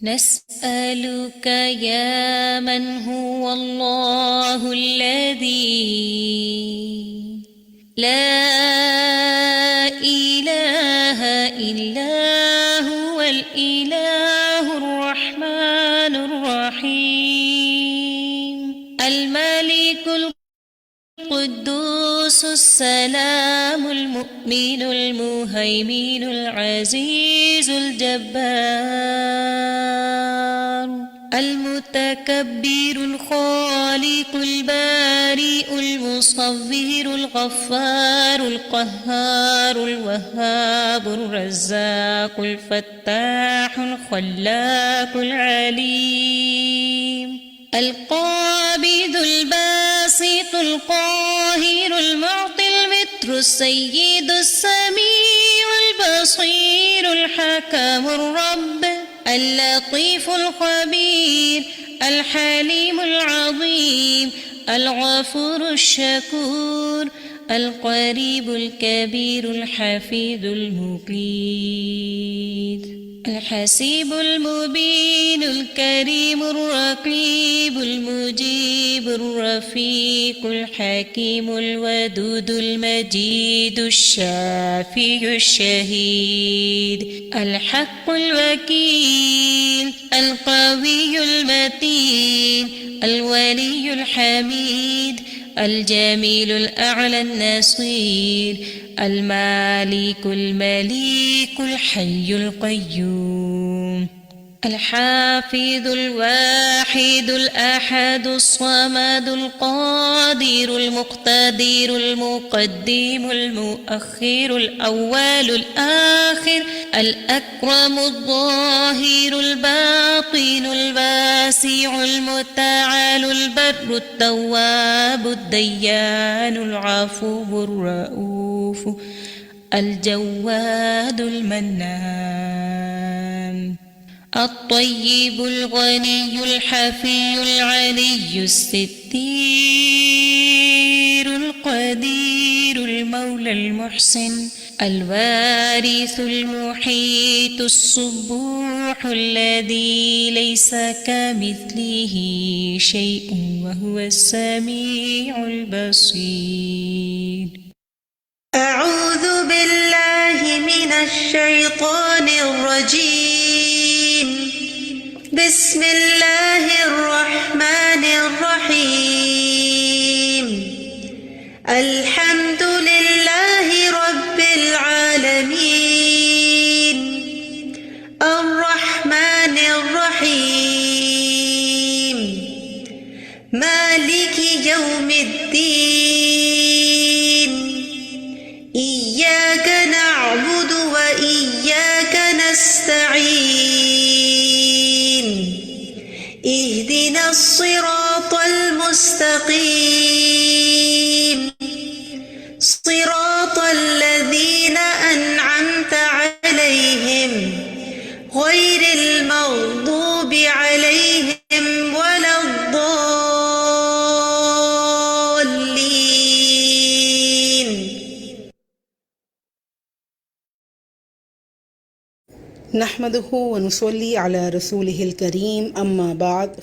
نسألك يا من هو الله الذي لا إله إلا هو الإله الرحمن الرحيم الملك القدوس السلام المؤمن المهيمن العزيز الجبار المتكبر الخالق البارئ المصور الغفار القهار الوهاب الرزاق الفتاح الخلاق العليم القابض الباسط القاهر المعطي المتر السيد السميع البصير الحكم الرب اللطيف الخبير الحليم العظيم الغفور الشكور القريب الكبير الحفيظ المقيت الحسيب المبين الكريم الرقيب المجيب الرفيق الحكيم الودود المجيد الشافي الشهيد الحق الوكيل القوي المتين الولي الحميد الجميل الأعلى النصير المالك المليك الحي القيوم الحافظ الواحد الأحد الصمد القادر المقتدر المقدم المؤخر الأول الآخر الأكرم الظاهر الباطن الواسع المتعال البر التواب الديان العفو الرؤوف الجواد المنان الطيب الغني الحفي العلي الستير القدير المولى المحسن الوارث المحيط الصبوح الذي ليس كمثله شيء وهو السميع البصير. أعوذ بالله من الشيطان الرجيم. بسم الله الرحمن الرحيم. الحمد لله رب العالمين الرحمن الرحيم مالك يوم الدين إياك نعبد وإياك نستعين اهدنا الصراط المستقيم صراط الذين أنعمت عليهم غير المغضوب عليهم ولا الضالين. نحمده ونصلي على رسوله الكريم أما بعد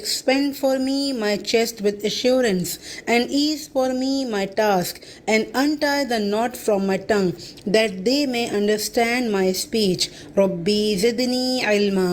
expand for me my chest with assurance and ease for me my task and untie the knot from my tongue that they may understand my speech. Rabbi zidni ilma.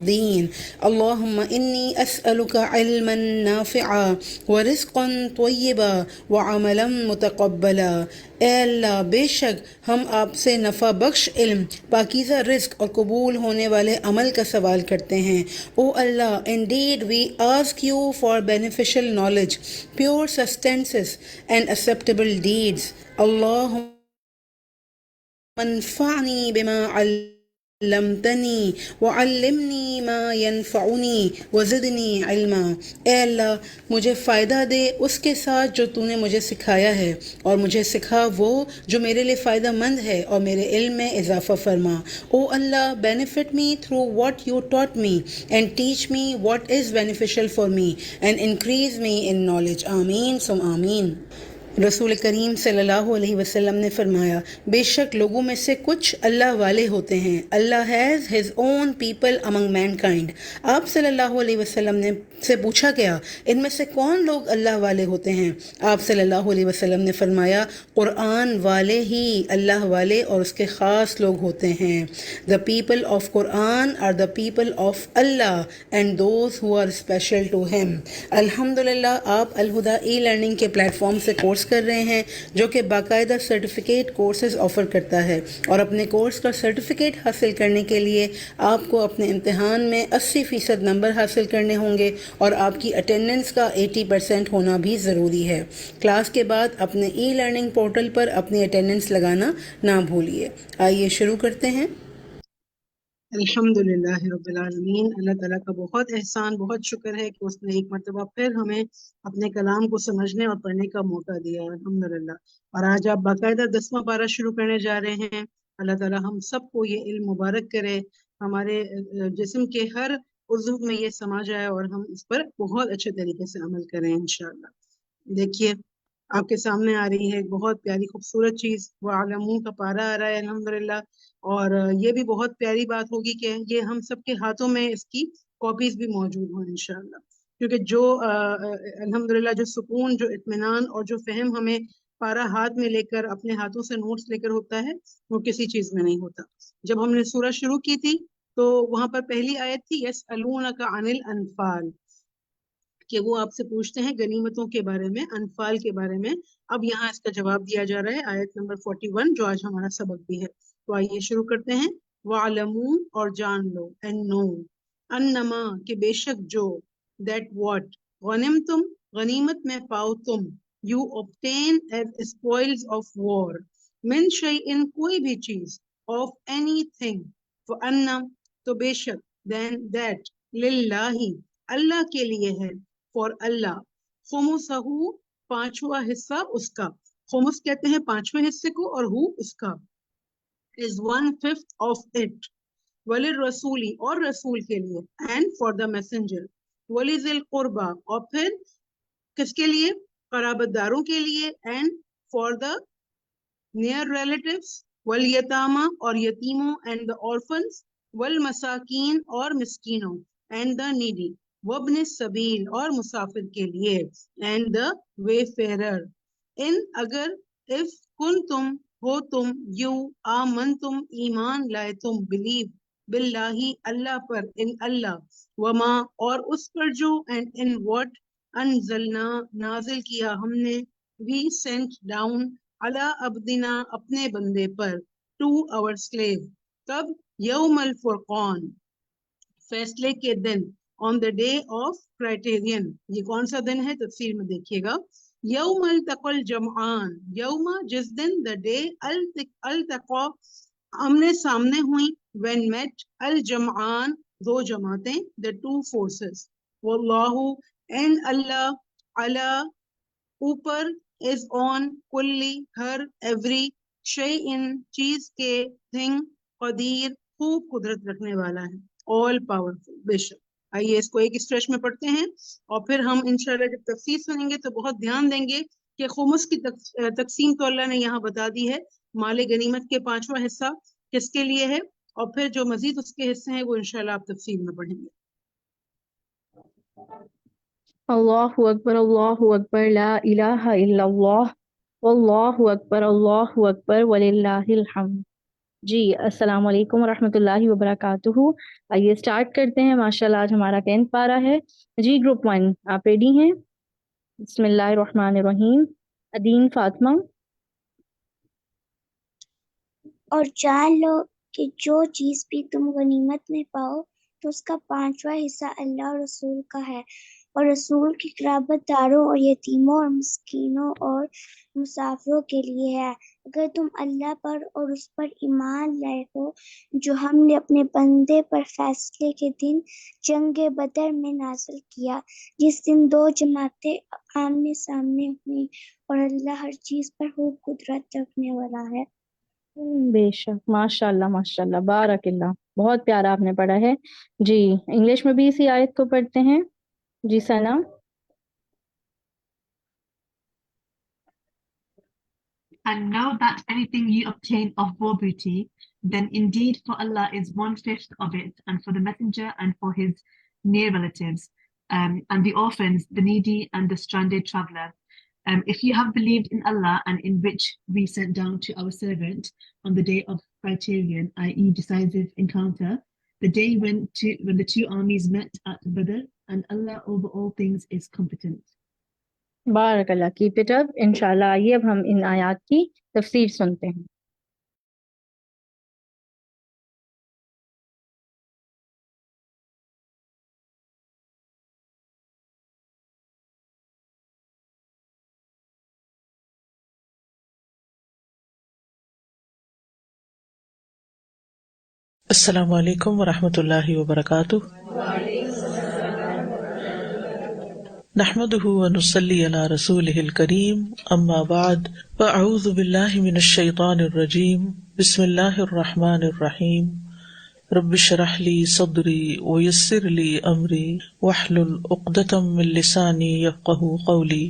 الدين اللهم إني أسألك علما نافعا ورزقا طيبا وعملا متقبلا. اے اللہ بے شک ہم آپ سے نفع بخش علم، پاکیزہ رزق اور قبول ہونے والے عمل کا سوال کرتے ہیں۔ او اللہ indeed we ask you for beneficial knowledge, pure sustenance and acceptable deeds. اللہم انفعنی بما علمتنی وعلمنی ما ینفعنی وزدنی علما۔ اے اللہ مجھے فائدہ دے اس کے ساتھ جو تو نے مجھے سکھایا ہے، اور مجھے سکھا وہ جو میرے لیے فائدہ مند ہے، اور میرے علم میں اضافہ فرما۔ او اللہ benefit me through what you taught me and teach me what is beneficial for me and increase me in knowledge. آمین ثم آمین۔ رسول کریم صلی اللہ علیہ وسلم نے فرمایا، بے شک لوگوں میں سے کچھ اللہ والے ہوتے ہیں۔ Allah has his own people among mankind. آپ صلی اللہ علیہ وسلم نے سے پوچھا گیا ان میں سے کون لوگ اللہ والے ہوتے ہیں؟ آپ صلی اللہ علیہ وسلم نے فرمایا، قرآن والے ہی اللہ والے اور اس کے خاص لوگ ہوتے ہیں۔ The people of Quran are the people of Allah and those who are special to him۔ الحمدللہ آپ الہدا ای لرننگ کے پلیٹ فارم سے کورس کر رہے ہیں جو کہ باقاعدہ سرٹیفکیٹ کورسز آفر کرتا ہے، اور اپنے کورس کا سرٹیفکیٹ حاصل کرنے کے لیے آپ کو اپنے امتحان میں 80% نمبر حاصل کرنے ہوں گے، اور آپ کی اٹینڈنس کا 80% ہونا بھی ضروری ہے۔ کلاس کے بعد اپنے ای لرننگ پورٹل پر اپنی اٹینڈنس لگانا نہ بھولیے۔ آئیے شروع کرتے ہیں۔ الحمد للہ رب العالمین۔ اللہ تعالیٰ کا بہت احسان، بہت شکر ہے کہ اس نے ایک مرتبہ پھر ہمیں اپنے کلام کو سمجھنے اور پڑھنے کا موقع دیا، الحمدللہ۔ اور آج آپ باقاعدہ 10واں پارہ شروع کرنے جا رہے ہیں۔ اللہ تعالیٰ ہم سب کو یہ علم مبارک کرے، ہمارے جسم کے ہر عضو میں یہ سما جائے اور ہم اس پر بہت اچھے طریقے سے عمل کریں انشاءاللہ۔ دیکھیے آپ کے سامنے آ رہی ہے ایک بہت پیاری خوبصورت چیز، وہ عالموں کا پارہ آ رہا ہے الحمدللہ، اور یہ بھی بہت پیاری بات ہوگی کہ یہ ہم سب کے ہاتھوں میں اس کی کاپیز بھی موجود ہوں انشاءاللہ، کیونکہ جو الحمدللہ جو سکون، جو اطمینان اور جو فہم ہمیں پارہ ہاتھ میں لے کر اپنے ہاتھوں سے نوٹس لے کر ہوتا ہے وہ کسی چیز میں نہیں ہوتا۔ جب ہم نے سورہ شروع کی تھی تو وہاں پر پہلی آیت تھی یسألونک عن الانفال، کہ وہ آپ سے پوچھتے ہیں غنیمتوں کے بارے میں، انفال کے بارے میں۔ اب یہاں اس کا جواب دیا جا رہا ہے، آیت نمبر 41 جو آج ہمارا سبق بھی ہے۔ تو آئیے شروع کرتے ہیں۔ وَعْلَمُوا اور جان لو، and know، انما کہ بے شک جو، that what غنمتم غنیمت میں پاؤ تم، you obtain as spoils of war، من شیئن کوئی بھی چیز، of anything، فَأَنَّ تو بے شک، then that للہ اللہ کے لیے ہے، for اللہ، خمسہ پانچواں حصہ اس کا، خمس کہتے ہیں پانچویں حصے کو، اور ہو اس کا، is 1/5 of it، وللرسولی اور رسول کے لیے، and for the messenger، ولذی القربہ اور پھر کس کے لیے؟ قرابت داروں کے لیے، and for the near relatives، والیتامہ اور یتیموں، and the orphans، والمساکین اور مسکینوں، and the needy، وابن السبیل اور مسافر کے لیے، and the wayfarer، ان اگر، if کنتم ہو تم، یو آمنتم ایمان لائے تم، بلیو باللہ اللہ پر، ان اللہ، وما اور اس پر جو، and in what انزلنا نازل کیا ہم نے، we sent down علی عبدنا اپنے بندے پر، to our slave، کب؟ یوم الفرقان فیصلے کے دن، on the day of criterion، یہ کون سا دن ہے تفسیر میں دیکھیے گا، یوم التقى الجمعان، یوم جس دن، the day التقى آمنے سامنے ہوئی، when met الجمعان دو جماعتیں، the two forces، واللہ and اللہ، علی اوپر، is on کلی ہر، every شیئن چیز کے، thing قدیر خوب قدرت رکھنے والا ہے، all powerful بے شک۔ آئیے اس کو ایک اسٹریچ میں پڑھتے ہیں اور پھر ہم انشاءاللہ جب تفسیر سنیں گے تو بہت دھیان دیں گے کہ خمس کی تقسیم تو اللہ نے یہاں بتا دی ہے، مال غنیمت کے پانچواں حصہ کس کے لیے ہے، اور پھر جو مزید اس کے حصے ہیں وہ انشاءاللہ آپ تفسیر میں پڑھیں گے۔ اللہ اکبر لا الہ الا اللہ، واللہ اکبر وللہ الحمد۔ جی السلام علیکم ورحمۃ اللہ وبرکاتہ. آئیے اسٹارٹ کرتے ہیں. ماشاءاللہ آج ہمارا 10th پارہ ہے. جی گروپ 1 آپ ریڈی ہیں؟ بسم اللہ الرحمن الرحیم. ادین فاطمہ. اور جان لو کہ جو چیز بھی تم غنیمت میں پاؤ تو اس کا 5واں حصہ اللہ اور رسول کا ہے، اور رسول کی قرابت داروں اور یتیموں اور مسکینوں اور مسافروں کے لیے ہے، اگر تم اللہ پر اور اس پر ایمان لائے ہو جو ہم نے اپنے بندے پر فیصلے کے دن جنگ بدر میں نازل کیا، جس دن 2 جماعتیں آمنے سامنے ہوئیں اور اللہ ہر چیز پر خوب قدرت رکھنے والا ہے۔ بے شک، ماشاء اللہ ماشاء اللہ، بارک اللہ. بہت پیارا آپ نے پڑھا ہے. جی انگلش میں بھی اسی آیت کو پڑھتے ہیں. جی ثنا. And know that anything you obtain of war booty, then indeed for Allah is 1/5 of it, and for the messenger and for his near relatives, and the orphans, the needy and the stranded traveller. If you have believed in Allah and in which we sent down to our servant on the day of criterion, i.e. decisive encounter, the day when the two armies met at Badr, and Allah over all things is competent. بارک اللہ. Keep it up. انشاءاللہ آئیے اب ہم ان آیات کی تفسیر سنتے ہیں. السلام علیکم ورحمۃ اللہ وبرکاتہ. نحمده ونصلی علی رسولہ الکریم. اما بعد فاعوذ باللہ من الشیطان الرجیم. بسم اللہ الرحمن الرحیم. رب اشرح لی صدری ویسر لی امری واحلل عقدۃ من لسانی یفقهوا قولی.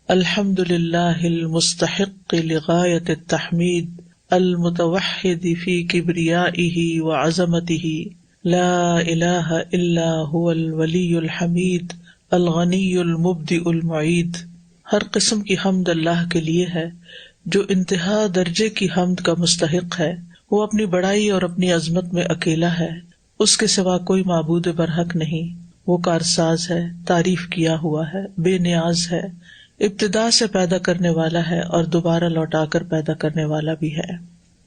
الحمد للہ المستحق لغایۃ التحمید المتوحد فی کبریائہ وعظمتہ. لا الہ الا هو الولی الحمید الغنی المبدئ المعید. ہر قسم کی حمد اللہ کے لیے ہے جو انتہا درجے کی حمد کا مستحق ہے. وہ اپنی بڑائی اور اپنی عظمت میں اکیلا ہے، اس کے سوا کوئی معبود برحق نہیں. وہ کارساز ہے، تعریف کیا ہوا ہے، بے نیاز ہے، ابتدا سے پیدا کرنے والا ہے اور دوبارہ لوٹا کر پیدا کرنے والا بھی ہے.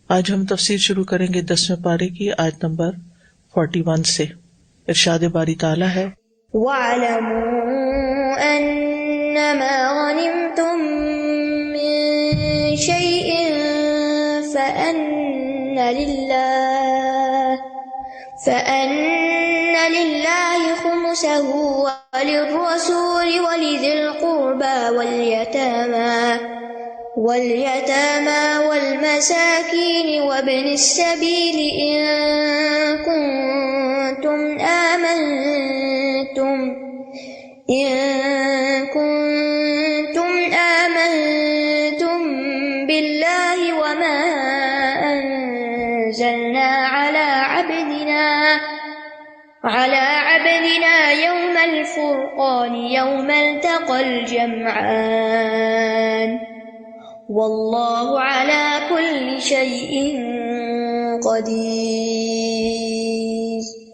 آج ہم تفسیر شروع کریں گے 10ویں پارے کی آیت نمبر 41 سے. ارشاد باری تعالیٰ ہے وَاعْلَمُوا أَنَّمَا غَنِمْتُم مِّن شَيْءٍ فَأَنَّ لِلَّهِ خُمُسَهُ وَلِلرَّسُولِ وَلِذِي الْقُرْبَى وَالْيَتَامَى وَالْمَسَاكِينِ وَابْنِ السَّبِيلِ إِن كنتم آمنتم بالله وما أنزلنا على عبدنا يوم الفرقان يوم التقى الجمعان والله على كل شيء قدير.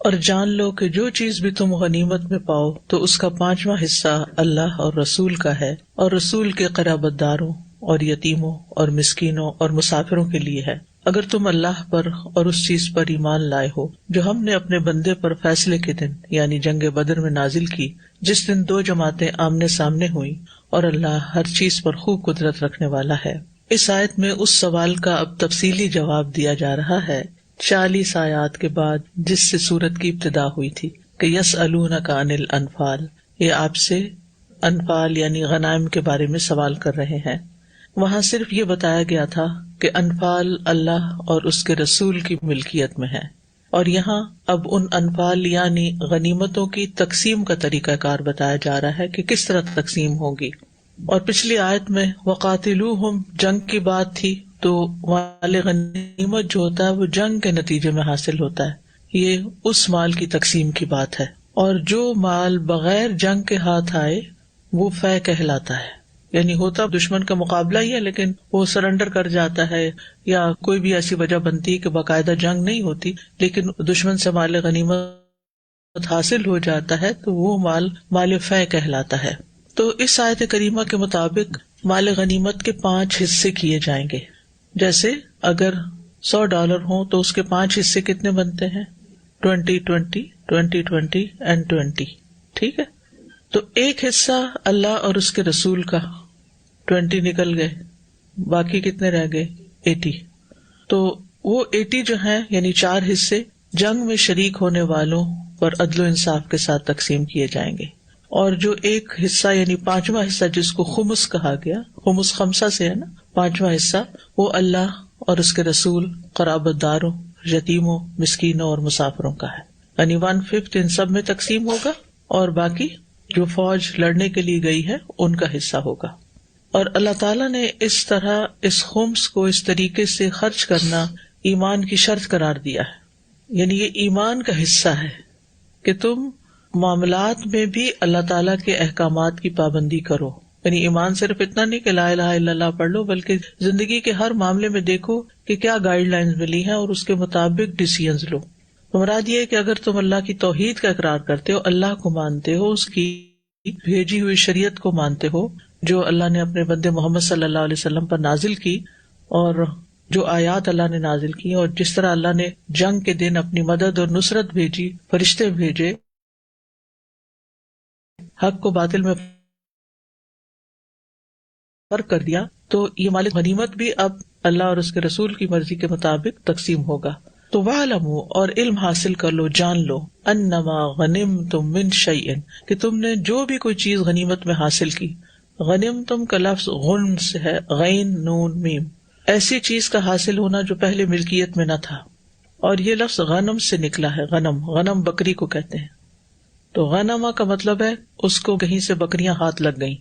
اور جان لو کہ جو چیز بھی تم غنیمت میں پاؤ تو اس کا 5واں حصہ اللہ اور رسول کا ہے، اور رسول کے قرابت داروں اور یتیموں اور مسکینوں اور مسافروں کے لیے ہے، اگر تم اللہ پر اور اس چیز پر ایمان لائے ہو جو ہم نے اپنے بندے پر فیصلے کے دن یعنی جنگ بدر میں نازل کی، جس دن 2 جماعتیں آمنے سامنے ہوئیں، اور اللہ ہر چیز پر خوب قدرت رکھنے والا ہے. اس آیت میں اس سوال کا اب تفصیلی جواب دیا جا رہا ہے 40 آیات کے بعد جس سے سورت کی ابتدا ہوئی تھی کہ یسألونک عن الانفال. یہ آپ سے انفال یعنی غنائم کے بارے میں سوال کر رہے ہیں. وہاں صرف یہ بتایا گیا تھا کہ انفال اللہ اور اس کے رسول کی ملکیت میں ہے، اور یہاں اب ان انفال یعنی غنیمتوں کی تقسیم کا طریقہ کار بتایا جا رہا ہے کہ کس طرح تقسیم ہوگی. اور پچھلی آیت میں وقاتلوہم جنگ کی بات تھی، تو مال غنیمت جو ہوتا ہے وہ جنگ کے نتیجے میں حاصل ہوتا ہے، یہ اس مال کی تقسیم کی بات ہے. اور جو مال بغیر جنگ کے ہاتھ آئے وہ فے کہلاتا ہے. یعنی ہوتا دشمن کا مقابلہ ہی ہے لیکن وہ سرنڈر کر جاتا ہے یا کوئی بھی ایسی وجہ بنتی ہے کہ باقاعدہ جنگ نہیں ہوتی لیکن دشمن سے مال غنیمت حاصل ہو جاتا ہے تو وہ مال فے کہلاتا ہے. تو اس آیت کریمہ کے مطابق مال غنیمت کے 5 حصے کیے جائیں گے. جیسے اگر $100 ہوں تو اس کے 5 حصے کتنے بنتے ہیں؟ 20-20 20-20 and 20. ٹھیک ہے. تو ایک حصہ اللہ اور اس کے رسول کا 20 نکل گئے, باقی کتنے رہ گئے؟ 80. تو وہ 80 جو ہیں یعنی 4 حصے جنگ میں شریک ہونے والوں پر عدل و انصاف کے ساتھ تقسیم کیے جائیں گے. اور جو ایک حصہ یعنی 5واں حصہ جس کو خمس کہا گیا, خمس 5 سے ہے نا, 5واں حصہ وہ اللہ اور اس کے رسول, قرابت داروں, یتیموں, مسکینوں اور مسافروں کا ہے. یعنی 1/5 ان سب میں تقسیم ہوگا اور باقی جو فوج لڑنے کے لیے گئی ہے ان کا حصہ ہوگا. اور اللہ تعالیٰ نے اس طرح اس خمس کو اس طریقے سے خرچ کرنا ایمان کی شرط قرار دیا ہے. یعنی یہ ایمان کا حصہ ہے کہ تم معاملات میں بھی اللہ تعالیٰ کے احکامات کی پابندی کرو. یعنی ایمان صرف اتنا نہیں کہ لا الہ الا اللہ پڑھ لو, بلکہ زندگی کے ہر معاملے میں دیکھو کہ کیا گائیڈ لائنز ملی ہیں اور اس کے مطابق ڈیسیژنز لو. مراد یہ ہے کہ اگر تم اللہ کی توحید کا اقرار کرتے ہو, اللہ کو مانتے ہو, اس کی بھیجی ہوئی شریعت کو مانتے ہو جو اللہ نے اپنے بندے محمد صلی اللہ علیہ وسلم پر نازل کی, اور جو آیات اللہ نے نازل کی, اور جس طرح اللہ نے جنگ کے دن اپنی مدد اور نصرت بھیجی, فرشتے بھیجے, حق کو باطل میں فرق کر دیا, تو یہ مال غنیمت بھی اب اللہ اور اس کے رسول کی مرضی کے مطابق تقسیم ہوگا. تو وَاعْلَمُوا اور علم حاصل کر لو, جان لو, انما غنمتم من شیء کہ تم نے جو بھی کوئی چیز غنیمت میں حاصل کی. غنمتم کا لفظ غنم سے ہے, غین نون میم, ایسی چیز کا حاصل ہونا جو پہلے ملکیت میں نہ تھا. اور یہ لفظ غنم سے نکلا ہے, غنم بکری کو کہتے ہیں. تو غنمہ کا مطلب ہے اس کو کہیں سے بکریاں ہاتھ لگ گئیں.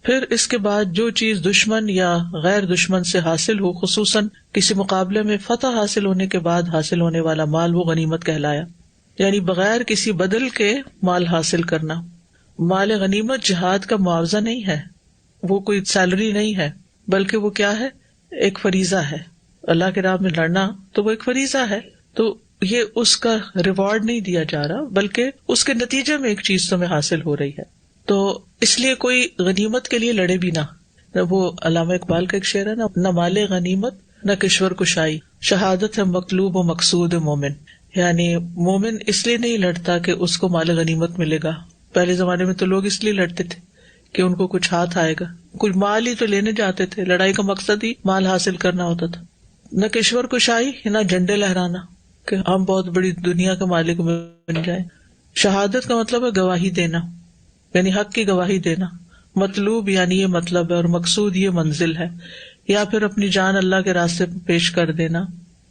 پھر اس کے بعد جو چیز دشمن یا غیر دشمن سے حاصل ہو, خصوصاً کسی مقابلے میں فتح حاصل ہونے کے بعد حاصل ہونے والا مال, وہ غنیمت کہلایا. یعنی بغیر کسی بدل کے مال حاصل کرنا. مال غنیمت جہاد کا معاوضہ نہیں ہے, وہ کوئی سیلری نہیں ہے, بلکہ وہ کیا ہے؟ ایک فریضہ ہے. اللہ کے راہ میں لڑنا تو وہ ایک فریضہ ہے. تو یہ اس کا ریوارڈ نہیں دیا جا رہا, بلکہ اس کے نتیجے میں ایک چیز تمہیں حاصل ہو رہی ہے. تو اس لیے کوئی غنیمت کے لیے لڑے بھی نہ. وہ علامہ اقبال کا ایک شعر ہے نا, نہ مال غنیمت نہ کشور کشائی, شہادت ہے مطلوب و مقصود مومن. یعنی مومن اس لیے نہیں لڑتا کہ اس کو مال غنیمت ملے گا. پہلے زمانے میں تو لوگ اس لیے لڑتے تھے کہ ان کو کچھ ہاتھ آئے گا, کچھ مال ہی تو لینے جاتے تھے. لڑائی کا مقصد ہی مال حاصل کرنا ہوتا تھا. نہ کشور کشائی نہ جھنڈے لہرانا کہ ہم بہت بڑی دنیا کے مالک بن جائیں. شہادت کا مطلب ہے گواہی دینا, یعنی حق کی گواہی دینا. مطلوب یعنی یہ مطلب ہے, اور مقصود یہ منزل ہے. یا پھر اپنی جان اللہ کے راستے پہ پیش کر دینا,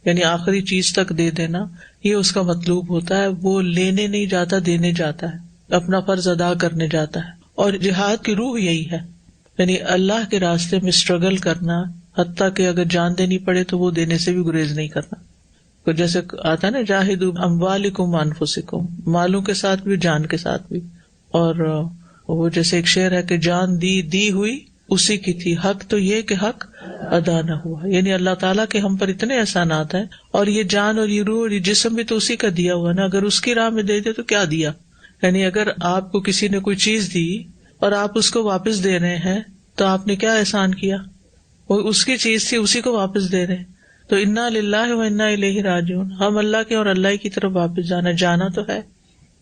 یعنی آخری چیز تک دے دینا, یہ اس کا مطلوب ہوتا ہے. وہ لینے نہیں جاتا, دینے جاتا ہے, اپنا فرض ادا کرنے جاتا ہے. اور جہاد کی روح یہی ہے, یعنی اللہ کے راستے میں اسٹرگل کرنا, حتیٰ کہ اگر جان دینی پڑے تو وہ دینے سے بھی گریز نہیں کرنا. جیسے آتا ہے نا, جاہدوا اموالکم وانفسکم, مالوں کے ساتھ بھی جان کے ساتھ بھی. اور وہ جیسے ایک شعر ہے کہ جان دی ہوئی اسی کی تھی, حق تو یہ کہ حق ادا نہ ہوا. یعنی اللہ تعالیٰ کے ہم پر اتنے احسانات ہیں, اور یہ جان اور یہ روح اور یہ جسم بھی تو اسی کا دیا ہوا نا. اگر اس کی راہ میں دے دے تو کیا دیا. یعنی اگر آپ کو کسی نے کوئی چیز دی اور آپ اس کو واپس دے رہے ہیں تو آپ نے کیا احسان کیا. وہ اس کی چیز تھی, اسی کو واپس دے رہے ہیں. تو انا للہ و انا الیہ راجعون, ہم اللہ کے اور اللہ کی طرف واپس جانا تو ہے.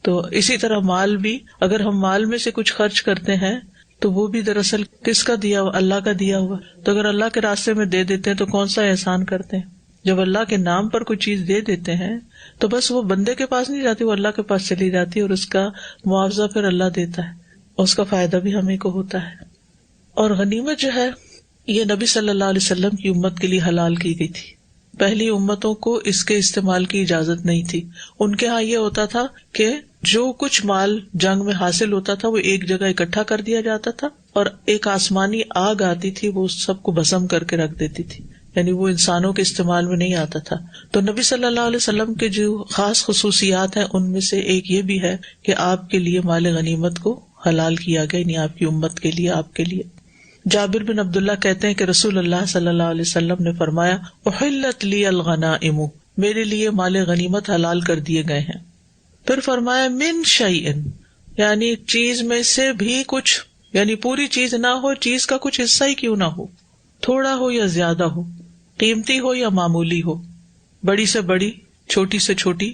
تو اسی طرح مال بھی, اگر ہم مال میں سے کچھ خرچ کرتے ہیں تو وہ بھی دراصل کس کا دیا ہوا؟ اللہ کا دیا ہوا. تو اگر اللہ کے راستے میں دے دیتے ہیں تو کون سا احسان کرتے ہیں. جب اللہ کے نام پر کوئی چیز دے دیتے ہیں تو بس وہ بندے کے پاس نہیں جاتی, وہ اللہ کے پاس چلی جاتی, اور اس کا معاوضہ پھر اللہ دیتا ہے, اور اس کا فائدہ بھی ہمیں کو ہوتا ہے. اور غنیمت جو ہے یہ نبی صلی اللہ علیہ وسلم کی امت کے لیے حلال کی گئی تھی. پہلی امتوں کو اس کے استعمال کی اجازت نہیں تھی. ان کے ہاں یہ ہوتا تھا کہ جو کچھ مال جنگ میں حاصل ہوتا تھا وہ ایک جگہ اکٹھا کر دیا جاتا تھا, اور ایک آسمانی آگ آتی تھی, وہ سب کو بھسم کر کے رکھ دیتی تھی. یعنی وہ انسانوں کے استعمال میں نہیں آتا تھا. تو نبی صلی اللہ علیہ وسلم کے جو خاص خصوصیات ہیں ان میں سے ایک یہ بھی ہے کہ آپ کے لیے مال غنیمت کو حلال کیا گیا, یعنی آپ کی امت کے لیے, آپ کے لیے. جابر بن عبداللہ کہتے ہیں کہ رسول اللہ صلی اللہ علیہ وسلم نے فرمایا احلت لی الغنائم، میرے لیے مال غنیمت حلال کر دیے گئے ہیں. پھر فرمایا من شیئن، یعنی چیز میں سے بھی کچھ، یعنی پوری چیز نہ ہو، چیز کا کچھ حصہ ہی کیوں نہ ہو، تھوڑا ہو یا زیادہ ہو، قیمتی ہو یا معمولی ہو، بڑی سے بڑی، چھوٹی سے چھوٹی،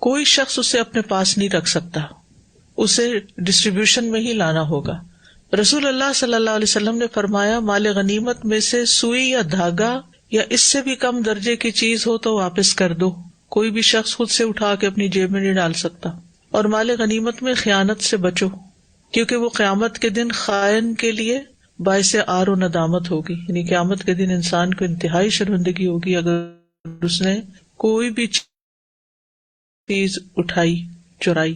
کوئی شخص اسے اپنے پاس نہیں رکھ سکتا، اسے ڈسٹریبیوشن میں ہی لانا ہوگا. رسول اللہ صلی اللہ علیہ وسلم نے فرمایا مال غنیمت میں سے سوئی یا دھاگا یا اس سے بھی کم درجے کی چیز ہو تو واپس کر دو، کوئی بھی شخص خود سے اٹھا کے اپنی جیب میں نہیں ڈال سکتا. اور مال غنیمت میں خیانت سے بچو، کیونکہ وہ قیامت کے دن خائن کے لیے باعث آر و ندامت ہوگی. یعنی قیامت کے دن انسان کو انتہائی شرمندگی ہوگی اگر اس نے کوئی بھی چیز اٹھائی، چرائی.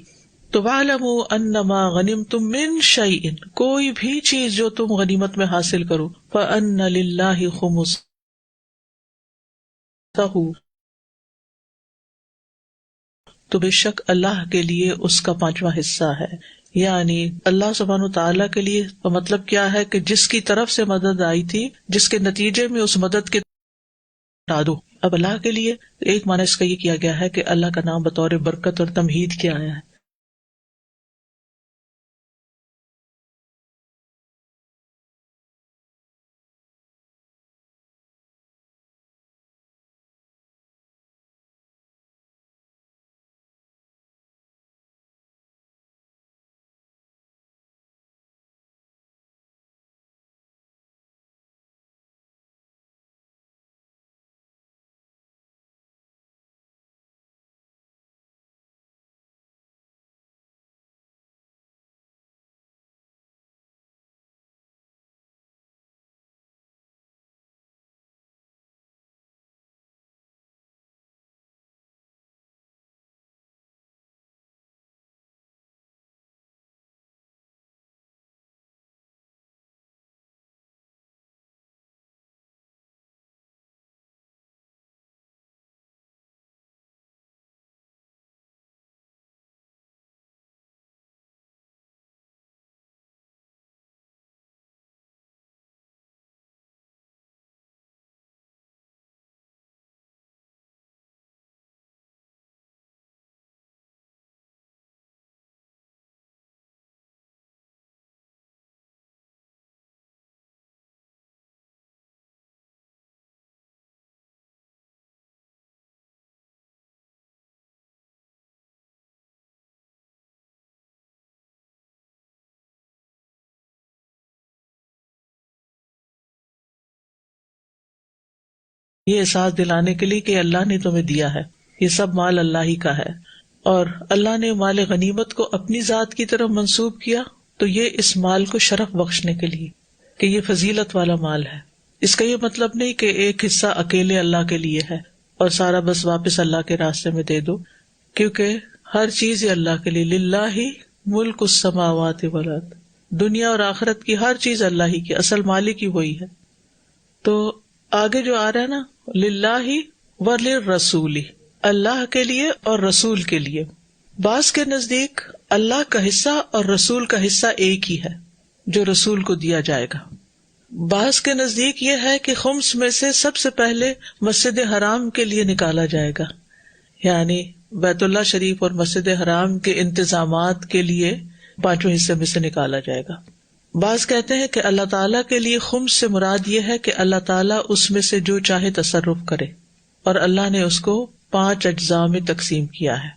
تو وَاعْلَمُوا أَنَّمَا غَنِمْتُم مِّن شَيْءٍ، کوئی بھی چیز جو تم غنیمت میں حاصل کرو، فَأَنَّ لِلَّهِ خُمُسَهُ، تو بے شک اللہ کے لیے اس کا 5واں حصہ ہے. یعنی اللہ سبحانہ وتعالیٰ کے لیے مطلب کیا ہے کہ جس کی طرف سے مدد آئی تھی، جس کے نتیجے میں اس مدد کے ہٹا دو. اب اللہ کے لیے ایک معنی اس کا یہ کیا گیا ہے کہ اللہ کا نام بطور برکت اور تمہید کیا آیا ہے. یہ احساس دلانے کے لیے کہ اللہ نے تمہیں دیا ہے، یہ سب مال اللہ ہی کا ہے. اور اللہ نے مال غنیمت کو اپنی ذات کی طرف منسوب کیا تو یہ اس مال کو شرف بخشنے کے لیے کہ یہ فضیلت والا مال ہے. اس کا یہ مطلب نہیں کہ ایک حصہ اکیلے اللہ کے لیے ہے اور سارا بس واپس اللہ کے راستے میں دے دو، کیونکہ ہر چیز یہ اللہ کے لیے. للہ ملک السماوات والارض، دنیا اور آخرت کی ہر چیز اللہ ہی کی، اصل مالک ہی وہی ہے. تو آگے جو آ رہا ہے نا، للہ وللرسول، اللہ کے لیے اور رسول کے لیے. بعض کے نزدیک اللہ کا حصہ اور رسول کا حصہ ایک ہی ہے جو رسول کو دیا جائے گا. بعض کے نزدیک یہ ہے کہ خمس میں سے سب سے پہلے مسجد حرام کے لیے نکالا جائے گا، یعنی بیت اللہ شریف اور مسجد حرام کے انتظامات کے لیے 5ویں حصے میں سے نکالا جائے گا. بعض کہتے ہیں کہ اللہ تعالیٰ کے لیے خمس سے مراد یہ ہے کہ اللہ تعالیٰ اس میں سے جو چاہے تصرف کرے، اور اللہ نے اس کو 5 اجزاء میں تقسیم کیا ہے.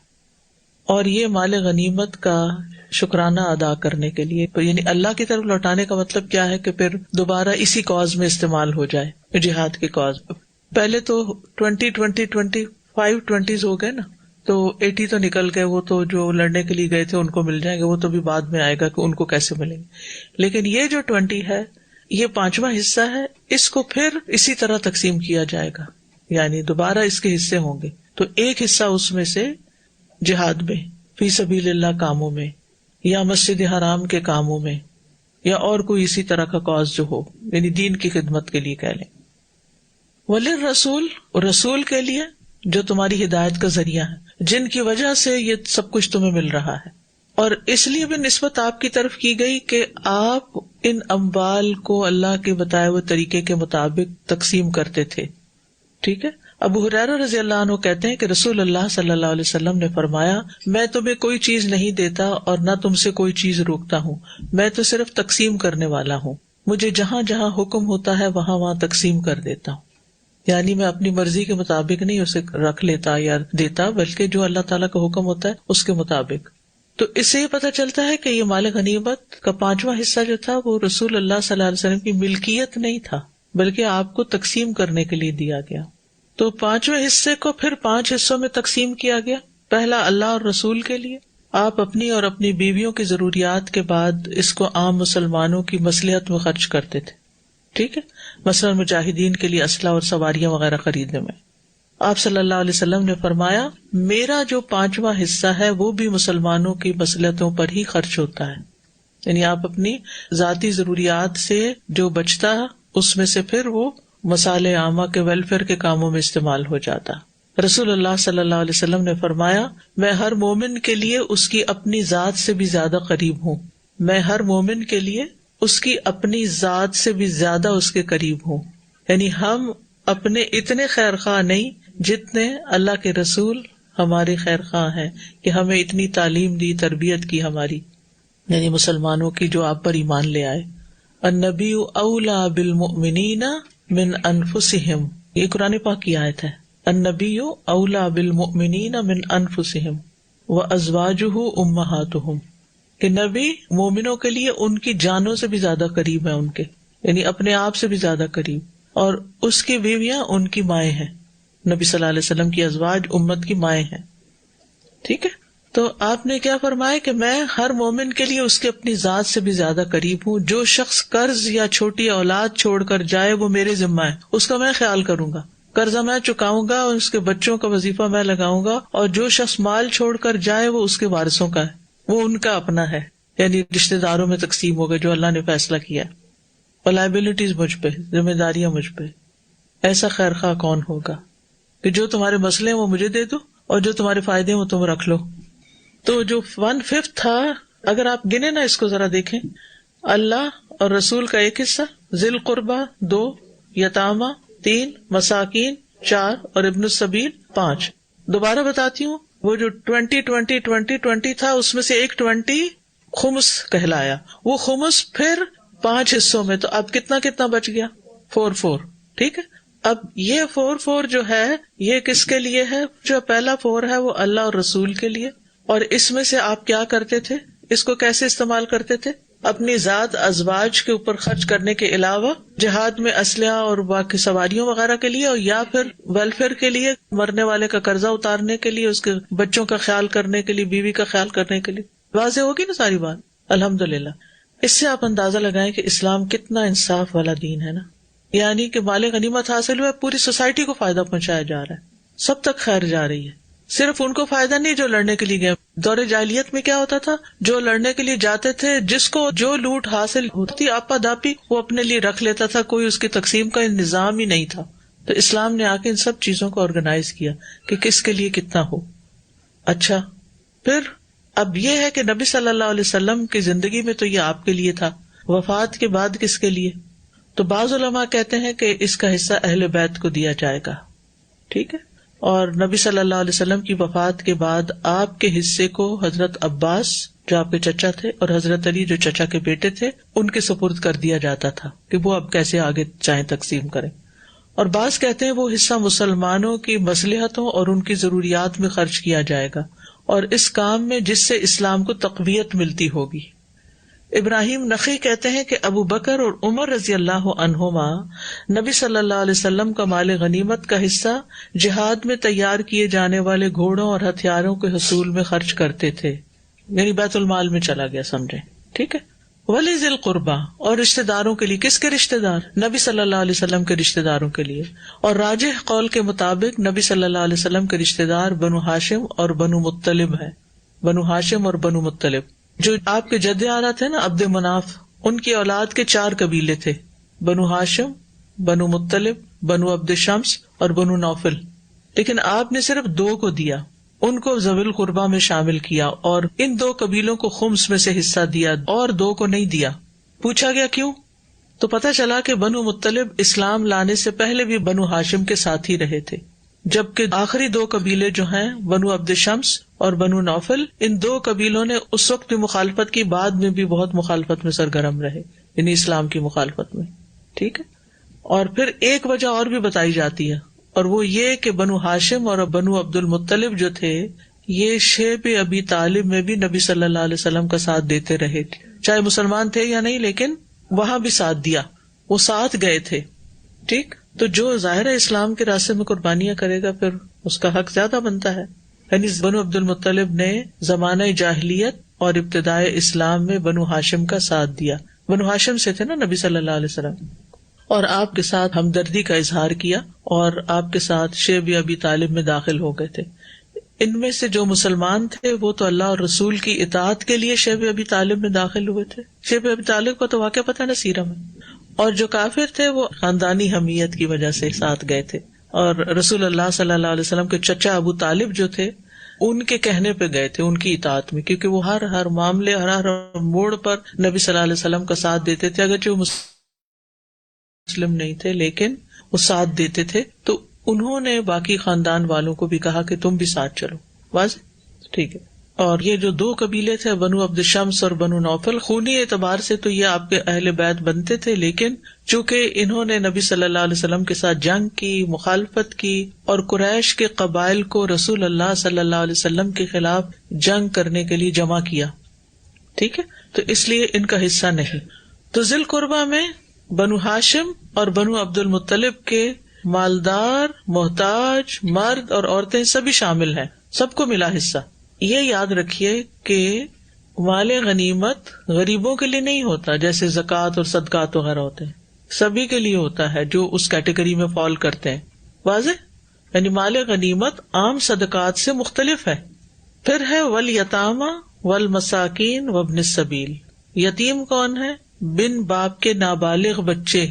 اور یہ مال غنیمت کا شکرانہ ادا کرنے کے لیے، یعنی اللہ کی طرف لوٹانے کا مطلب کیا ہے کہ پھر دوبارہ اسی کاز میں استعمال ہو جائے، جہاد کے کاز میں. پہلے تو 20 ہو گئے نا، تو 80 تو نکل گئے، وہ تو جو لڑنے کے لیے گئے تھے ان کو مل جائیں گے، وہ تو بھی بعد میں آئے گا کہ ان کو کیسے ملیں گے. لیکن یہ جو 20 ہے یہ 5واں حصہ ہے، اس کو پھر اسی طرح تقسیم کیا جائے گا، یعنی دوبارہ اس کے حصے ہوں گے. تو ایک حصہ اس میں سے جہاد میں، فی سبیل اللہ کاموں میں، یا مسجد حرام کے کاموں میں، یا اور کوئی اسی طرح کا کاز جو ہو، یعنی دین کی خدمت کے لیے کہہ لیں. وللرسول، رسول کے لیے جو تمہاری ہدایت کا ذریعہ ہے، جن کی وجہ سے یہ سب کچھ تمہیں مل رہا ہے. اور اس لیے بھی نسبت آپ کی طرف کی گئی کہ آپ ان اموال کو اللہ کے بتائے ہوئے طریقے کے مطابق تقسیم کرتے تھے. ٹھیک ہے. ابو ہریرہ رضی اللہ عنہ کہتے ہیں کہ رسول اللہ صلی اللہ علیہ وسلم نے فرمایا، میں تمہیں کوئی چیز نہیں دیتا اور نہ تم سے کوئی چیز روکتا ہوں، میں تو صرف تقسیم کرنے والا ہوں. مجھے جہاں جہاں حکم ہوتا ہے وہاں وہاں تقسیم کر دیتا ہوں. یعنی میں اپنی مرضی کے مطابق نہیں اسے رکھ لیتا یا دیتا، بلکہ جو اللہ تعالیٰ کا حکم ہوتا ہے اس کے مطابق. تو اس سے یہ پتہ چلتا ہے کہ یہ مال غنیمت کا 5واں حصہ جو تھا وہ رسول اللہ صلی اللہ علیہ وسلم کی ملکیت نہیں تھا، بلکہ آپ کو تقسیم کرنے کے لیے دیا گیا. تو 5ویں حصے کو پھر 5 حصوں میں تقسیم کیا گیا. پہلا اللہ اور رسول کے لیے، آپ اپنی اور اپنی بیویوں کی ضروریات کے بعد اس کو عام مسلمانوں کی مصلحت میں خرچ کرتے تھے. ٹھیک ہے. مثلا مجاہدین کے لیے اسلحہ اور سواریاں وغیرہ خریدنے میں آپ صلی اللہ علیہ وسلم نے فرمایا، میرا جو 5واں حصہ ہے وہ بھی مسلمانوں کی مصلحتوں پر ہی خرچ ہوتا ہے. یعنی آپ اپنی ذاتی ضروریات سے جو بچتا اس میں سے پھر وہ مصالح عامہ کے ویلفیئر کے کاموں میں استعمال ہو جاتا. رسول اللہ صلی اللہ علیہ وسلم نے فرمایا، میں ہر مومن کے لیے اس کی اپنی ذات سے بھی زیادہ قریب ہوں. میں ہر مومن کے لیے اس کی اپنی ذات سے بھی زیادہ اس کے قریب ہوں. یعنی ہم اپنے اتنے خیر خواہ نہیں جتنے اللہ کے رسول ہمارے خیر خواہ ہیں کہ ہمیں اتنی تعلیم دی، تربیت کی ہماری، یعنی مسلمانوں کی جو آپ پر ایمان لے آئے. النبی اولا بالمؤمنین من انفسہم، یہ قرآن پاک کی آیت ہے. النبی اولا بالمؤمنین من انفسہم وازواجہ امہاتہم، کہ نبی مومنوں کے لیے ان کی جانوں سے بھی زیادہ قریب ہے، ان کے یعنی اپنے آپ سے بھی زیادہ قریب، اور اس کی بیویاں ان کی مائیں ہیں. نبی صلی اللہ علیہ وسلم کی ازواج امت کی مائیں ہیں. ٹھیک ہے. تو آپ نے کیا فرمایا کہ میں ہر مومن کے لیے اس کے اپنی ذات سے بھی زیادہ قریب ہوں. جو شخص قرض یا چھوٹی اولاد چھوڑ کر جائے وہ میرے ذمہ ہے، اس کا میں خیال کروں گا، قرضہ میں چکاؤں گا اور اس کے بچوں کا وظیفہ میں لگاؤں گا. اور جو شخص مال چھوڑ کر جائے وہ اس کے وارثوں کا ہے، وہ ان کا اپنا ہے، یعنی رشتے داروں میں تقسیم ہوگا جو اللہ نے فیصلہ کیا. اور لائبلٹیز مجھ پہ، ذمہ داریاں مجھ پہ. ایسا خیر خواہ کون ہوگا کہ جو تمہارے مسئلے ہیں وہ مجھے دے دو اور جو تمہارے فائدے ہیں وہ تم رکھ لو. تو جو 1/5 تھا، اگر آپ گنے نا اس کو ذرا دیکھیں، اللہ اور رسول کا 1 حصہ، ذی القربہ 2، یتامہ 3، مساکین 4 اور ابن السبیل 5. دوبارہ بتاتی ہوں، وہ جو 20 تھا اس میں سے ایک 20 خمس کہلایا. وہ خمس پھر 5 حصوں میں، تو اب کتنا بچ گیا؟ 4. ٹھیک ہے. اب یہ 4 جو ہے یہ کس کے لیے ہے؟ جو پہلا 4 ہے وہ اللہ اور رسول کے لیے. اور اس میں سے آپ کیا کرتے تھے؟ اس کو کیسے استعمال کرتے تھے؟ اپنی ذات ازواج کے اوپر خرچ کرنے کے علاوہ جہاد میں اسلحہ اور باقی سواریوں وغیرہ کے لیے، اور یا پھر ویلفیئر کے لیے، مرنے والے کا قرضہ اتارنے کے لیے، اس کے بچوں کا خیال کرنے کے لیے، بیوی کا خیال کرنے کے لیے. واضح ہوگی نا ساری بات؟ الحمدللہ. اس سے آپ اندازہ لگائیں کہ اسلام کتنا انصاف والا دین ہے نا. یعنی کہ مال غنیمت حاصل ہوا، پوری سوسائٹی کو فائدہ پہنچایا جا رہا ہے، سب تک خیر جا رہی ہے. صرف ان کو فائدہ نہیں جو لڑنے کے لیے گئے. دور جاہلیت میں کیا ہوتا تھا؟ جو لڑنے کے لیے جاتے تھے، جس کو جو لوٹ حاصل ہوتی آپا داپی وہ اپنے لیے رکھ لیتا تھا، کوئی اس کی تقسیم کا نظام ہی نہیں تھا. تو اسلام نے آ کے ان سب چیزوں کو آرگنائز کیا کہ کس کے لیے کتنا ہو. اچھا، پھر اب یہ ہے کہ نبی صلی اللہ علیہ وسلم کی زندگی میں تو یہ آپ کے لیے تھا، وفات کے بعد کس کے لیے؟ تو بعض علماء کہتے ہیں کہ اس کا حصہ اہل بیت کو دیا جائے گا. ٹھیک ہے. اور نبی صلی اللہ علیہ وسلم کی وفات کے بعد آپ کے حصے کو حضرت عباس جو آپ کے چچا تھے اور حضرت علی جو چچا کے بیٹے تھے ان کے سپرد کر دیا جاتا تھا کہ وہ اب کیسے آگے چاہیں تقسیم کریں. اور بعض کہتے ہیں وہ حصہ مسلمانوں کی مصلحتوں اور ان کی ضروریات میں خرچ کیا جائے گا، اور اس کام میں جس سے اسلام کو تقویت ملتی ہوگی. ابراہیم نخعی کہتے ہیں کہ ابو بکر اور عمر رضی اللہ عنہما نبی صلی اللہ علیہ وسلم کا مال غنیمت کا حصہ جہاد میں تیار کیے جانے والے گھوڑوں اور ہتھیاروں کے حصول میں خرچ کرتے تھے، یعنی بیت المال میں چلا گیا سمجھیں. ٹھیک ہے. ولی ذی القربہ، اور رشتہ داروں کے لیے. کس کے رشتہ دار؟ نبی صلی اللہ علیہ وسلم کے رشتہ داروں کے لیے. اور راجح قول کے مطابق نبی صلی اللہ علیہ وسلم کے رشتہ دار بنو ہاشم اور بنو مطلب ہے. بنو ہاشم اور بنو مطلب جو آپ کے جد اعلیٰ تھے نا عبد مناف، ان کی اولاد کے 4 قبیلے تھے، بنو ہاشم، بنو مطلب، بنو عبد شمس اور بنو نوفل. لیکن آپ نے صرف 2 کو دیا، ان کو ذوی القربہ میں شامل کیا، اور ان 2 قبیلوں کو خمس میں سے حصہ دیا اور 2 کو نہیں دیا. پوچھا گیا کیوں؟ تو پتہ چلا کہ بنو مطلب اسلام لانے سے پہلے بھی بنو ہاشم کے ساتھ ہی رہے تھے، جبکہ آخری دو قبیلے جو ہیں بنو عبد شمس اور بنو نوفل، ان دو قبیلوں نے اس وقت بھی مخالفت کی، بعد میں بھی بہت مخالفت میں سرگرم رہے، یعنی اسلام کی مخالفت میں. ٹھیک ہے. اور پھر ایک وجہ اور بھی بتائی جاتی ہے، اور وہ یہ کہ بنو ہاشم اور بنو عبد المطلب جو تھے یہ شیب ابی طالب میں بھی نبی صلی اللہ علیہ وسلم کا ساتھ دیتے رہے، چاہے مسلمان تھے یا نہیں، لیکن وہاں بھی ساتھ دیا، وہ ساتھ گئے تھے. ٹھیک. تو جو ظاہر اسلام کے راستے میں قربانیاں کرے گا پھر اس کا حق زیادہ بنتا ہے. یعنی بنو عبد المطلب نے زمانہ جاہلیت اور ابتدائے اسلام میں بنو ہاشم کا ساتھ دیا. بنو ہاشم سے تھے نا نبی صلی اللہ علیہ وسلم، اور آپ کے ساتھ ہمدردی کا اظہار کیا اور آپ کے ساتھ شیب ابی طالب میں داخل ہو گئے تھے. ان میں سے جو مسلمان تھے وہ تو اللہ اور رسول کی اطاعت کے لیے شیب ابی طالب میں داخل ہوئے تھے. شیب ابی طالب کا تو واقعہ پتہ نا سیرہ میں. اور جو کافر تھے وہ خاندانی حمیت کی وجہ سے ساتھ گئے تھے، اور رسول اللہ صلی اللہ علیہ وسلم کے چچا ابو طالب جو تھے ان کے کہنے پہ گئے تھے، ان کی اطاعت میں، کیونکہ وہ ہر معاملے ہر موڑ پر نبی صلی اللہ علیہ وسلم کا ساتھ دیتے تھے. اگرچہ وہ مسلم نہیں تھے لیکن وہ ساتھ دیتے تھے، تو انہوں نے باقی خاندان والوں کو بھی کہا کہ تم بھی ساتھ چلو. واضح. ٹھیک ہے. اور یہ جو دو قبیلے تھے بنو عبد شمس اور بنو نوفل، خونی اعتبار سے تو یہ آپ کے اہل بیت بنتے تھے، لیکن چونکہ انہوں نے نبی صلی اللہ علیہ وسلم کے ساتھ جنگ کی، مخالفت کی، اور قریش کے قبائل کو رسول اللہ صلی اللہ علیہ وسلم کے خلاف جنگ کرنے کے لیے جمع کیا. ٹھیک ہے. تو اس لیے ان کا حصہ نہیں. تو ذی القربہ میں بنو ہاشم اور بنو عبد المطلب کے مالدار، محتاج، مرد اور عورتیں سبھی شامل ہیں، سب کو ملا حصہ. یہ یاد رکھیے کہ مال غنیمت غریبوں کے لیے نہیں ہوتا جیسے زکوٰۃ اور صدقات وغیرہ ہوتے ہیں، سبھی کے لیے ہوتا ہے جو اس کیٹیگری میں فال کرتے ہیں. واضح. یعنی مال غنیمت عام صدقات سے مختلف ہے. پھر ہے والیتامى والمساکین وابن السبیل. یتیم کون ہے؟ بن باپ کے نابالغ بچے.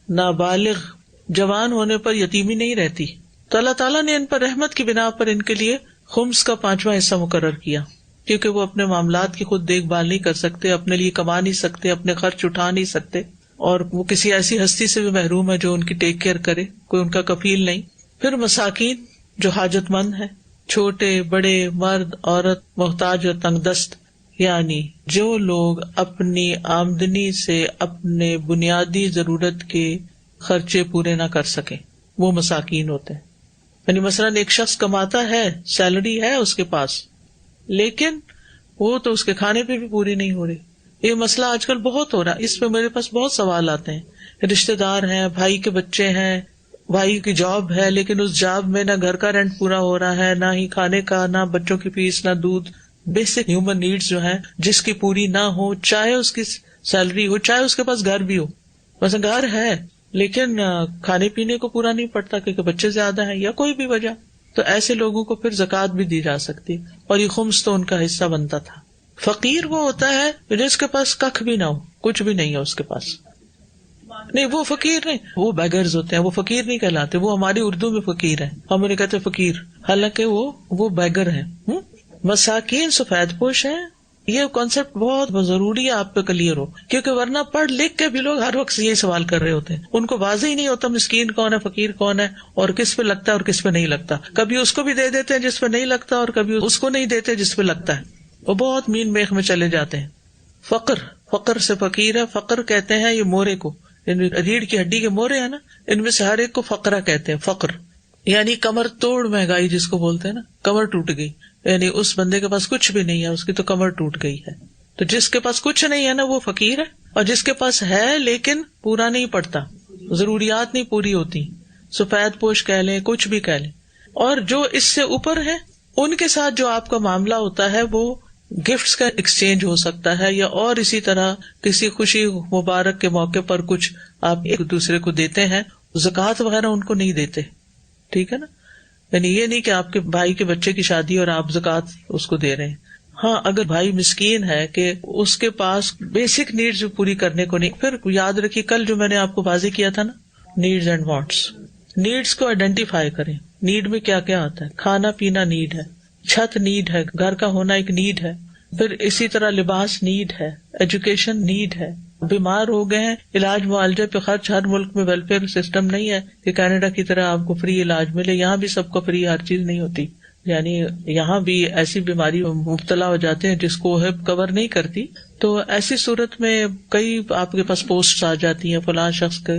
نابالغ جوان ہونے پر یتیمی نہیں رہتی، تو اللہ تعالیٰ نے ان پر رحمت کی بنا پر ان کے لیے خمس کا 5واں حصہ مقرر کیا، کیونکہ وہ اپنے معاملات کی خود دیکھ بھال نہیں کر سکتے، اپنے لیے کما نہیں سکتے، اپنے خرچ اٹھا نہیں سکتے، اور وہ کسی ایسی ہستی سے بھی محروم ہے جو ان کی ٹیک کیئر کرے، کوئی ان کا کفیل نہیں. پھر مساکین جو حاجت مند ہے، چھوٹے بڑے، مرد عورت، محتاج اور تنگ دست، یعنی جو لوگ اپنی آمدنی سے اپنے بنیادی ضرورت کے خرچے پورے نہ کر سکیں، وہ مساکین ہوتے ہیں. یعنی مثلاً ایک شخص کماتا ہے، سیلری ہے اس کے پاس، لیکن وہ تو اس کے کھانے پہ بھی پوری نہیں ہو رہی. یہ مسئلہ آج کل بہت ہو رہا ہے. اس پہ میرے پاس بہت سوال آتے ہیں. رشتہ دار ہیں، بھائی کے بچے ہیں، بھائی کی جاب ہے، لیکن اس جاب میں نہ گھر کا رینٹ پورا ہو رہا ہے، نہ ہی کھانے کا، نہ بچوں کی فیس، نہ دودھ. بیسک ہیومن نیڈز جو ہیں جس کی پوری نہ ہو، چاہے اس کی سیلری ہو، چاہے اس کے پاس گھر بھی ہو. مثلا گھر ہے لیکن کھانے پینے کو پورا نہیں پڑتا کیونکہ بچے زیادہ ہیں یا کوئی بھی وجہ، تو ایسے لوگوں کو پھر زکوٰۃ بھی دی جا سکتی، اور یہ خمس تو ان کا حصہ بنتا تھا. فقیر وہ ہوتا ہے جس کے پاس ککھ بھی نہ ہو، کچھ بھی نہیں ہے اس کے پاس. نہیں، وہ فقیر نہیں، وہ بیگرز ہوتے ہیں، وہ فقیر نہیں کہلاتے. وہ ہماری اردو میں فقیر ہیں، ہم انہیں کہتے فقیر، حالانکہ وہ بیگر ہیں. مساکین سفید پوش ہیں. یہ کانسیپٹ بہت ضروری ہے آپ پہ کلیئر ہو، کیونکہ ورنہ پڑھ لکھ کے بھی لوگ ہر وقت یہی سوال کر رہے ہوتے ہیں. ان کو واضح ہی نہیں ہوتا مسکین کون ہے، فقیر کون ہے، اور کس پہ لگتا ہے اور کس پہ نہیں لگتا. کبھی اس کو بھی دے دیتے ہیں جس پہ نہیں لگتا، اور کبھی اس کو نہیں دیتے جس پہ لگتا ہے. وہ بہت مین میخ میں چلے جاتے ہیں. فقر سے فقیر ہے. فقر کہتے ہیں یہ مورے کو، یعنی ریڑھ کی ہڈی کے مورے ہیں نا، ان میں سے ہر ایک کو فقرہ کہتے ہیں. فقر یعنی کمر توڑ مہنگائی جس کو بولتے ہیں نا، کمر ٹوٹ گئی، یعنی اس بندے کے پاس کچھ بھی نہیں ہے، اس کی تو کمر ٹوٹ گئی ہے. تو جس کے پاس کچھ نہیں ہے نا وہ فقیر ہے، اور جس کے پاس ہے لیکن پورا نہیں پڑتا، ضروریات نہیں پوری ہوتی، سفید پوش کہہ لیں، کچھ بھی کہہ لیں. اور جو اس سے اوپر ہے ان کے ساتھ جو آپ کا معاملہ ہوتا ہے وہ گفٹس کا ایکسچینج ہو سکتا ہے، یا اور اسی طرح کسی خوشی مبارک کے موقع پر کچھ آپ ایک دوسرے کو دیتے ہیں. زکوٰۃ وغیرہ ان کو نہیں دیتے. ٹھیک ہے نا. یعنی یہ نہیں کہ آپ کے بھائی کے بچے کی شادی اور آپ زکوٰۃ اس کو دے رہے ہیں. ہاں اگر بھائی مسکین ہے کہ اس کے پاس بیسک نیڈز پوری کرنے کو نہیں، پھر یاد رکھیے کل جو میں نے آپ کو واضح کیا تھا نا، نیڈز اینڈ وانٹس. نیڈز کو آئیڈینٹیفائی کریں. نیڈ میں کیا کیا آتا ہے؟ کھانا پینا نیڈ ہے، چھت نیڈ ہے، گھر کا ہونا ایک نیڈ ہے، پھر اسی طرح لباس نیڈ ہے، ایجوکیشن نیڈ ہے، بیمار ہو گئے ہیں، علاج معالجے پہ خرچ، ہر ملک میں ویلفیئر سسٹم نہیں ہے کہ کینیڈا کی طرح آپ کو فری علاج ملے، یہاں بھی سب کو فری ہر چیز نہیں ہوتی، یعنی یہاں بھی ایسی بیماری مبتلا ہو جاتے ہیں جس کو ہیپ کور نہیں کرتی، تو ایسی صورت میں کئی آپ کے پاس پوسٹ آ جاتی ہیں، فلاں شخص کا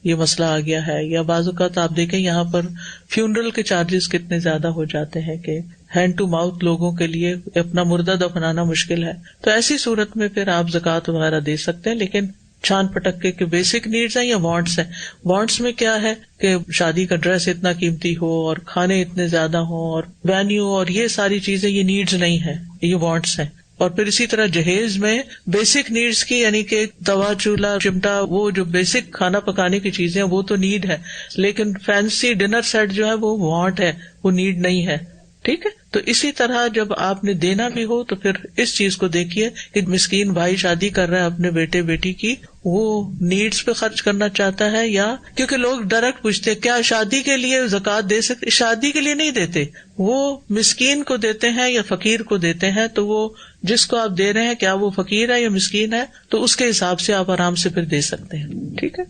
یہ مسئلہ آ گیا ہے، یا بعض اوقات آپ دیکھیں یہاں پر فیونرل کے چارجز کتنے زیادہ ہو جاتے ہیں کہ ہینڈ ٹو ماؤتھ لوگوں کے لیے اپنا مردہ دفنانا مشکل ہے، تو ایسی صورت میں پھر آپ زکوٰۃ وغیرہ دے سکتے ہیں، لیکن چھان پٹک کے بیسک نیڈز ہیں یا وانٹس ہیں. وانٹس میں کیا ہے کہ شادی کا ڈریس اتنا قیمتی ہو اور کھانے اتنے زیادہ ہوں اور وینیو اور یہ ساری چیزیں، یہ نیڈز نہیں ہیں، یہ وانٹس ہیں. اور پھر اسی طرح جہیز میں بیسک نیڈز کی، یعنی کہ توا، چولہا، چمٹا، وہ جو بیسک کھانا پکانے کی چیزیں وہ تو نیڈ ہے، لیکن فینسی ڈنر سیٹ جو ہے وہ وانٹ ہے، وہ نیڈ نہیں ہے. ٹھیک ہے، تو اسی طرح جب آپ نے دینا بھی ہو تو پھر اس چیز کو دیکھیے کہ مسکین بھائی شادی کر رہا ہے اپنے بیٹے بیٹی کی، وہ نیڈز پہ خرچ کرنا چاہتا ہے، یا کیونکہ لوگ ڈائریکٹ پوچھتے کیا شادی کے لیے زکوٰۃ دے سکتے؟ شادی کے لیے نہیں دیتے، وہ مسکین کو دیتے ہیں یا فقیر کو دیتے ہیں. تو وہ جس کو آپ دے رہے ہیں کیا وہ فقیر ہے یا مسکین ہے، تو اس کے حساب سے آپ آرام سے پھر دے سکتے ہیں. ٹھیک ہے.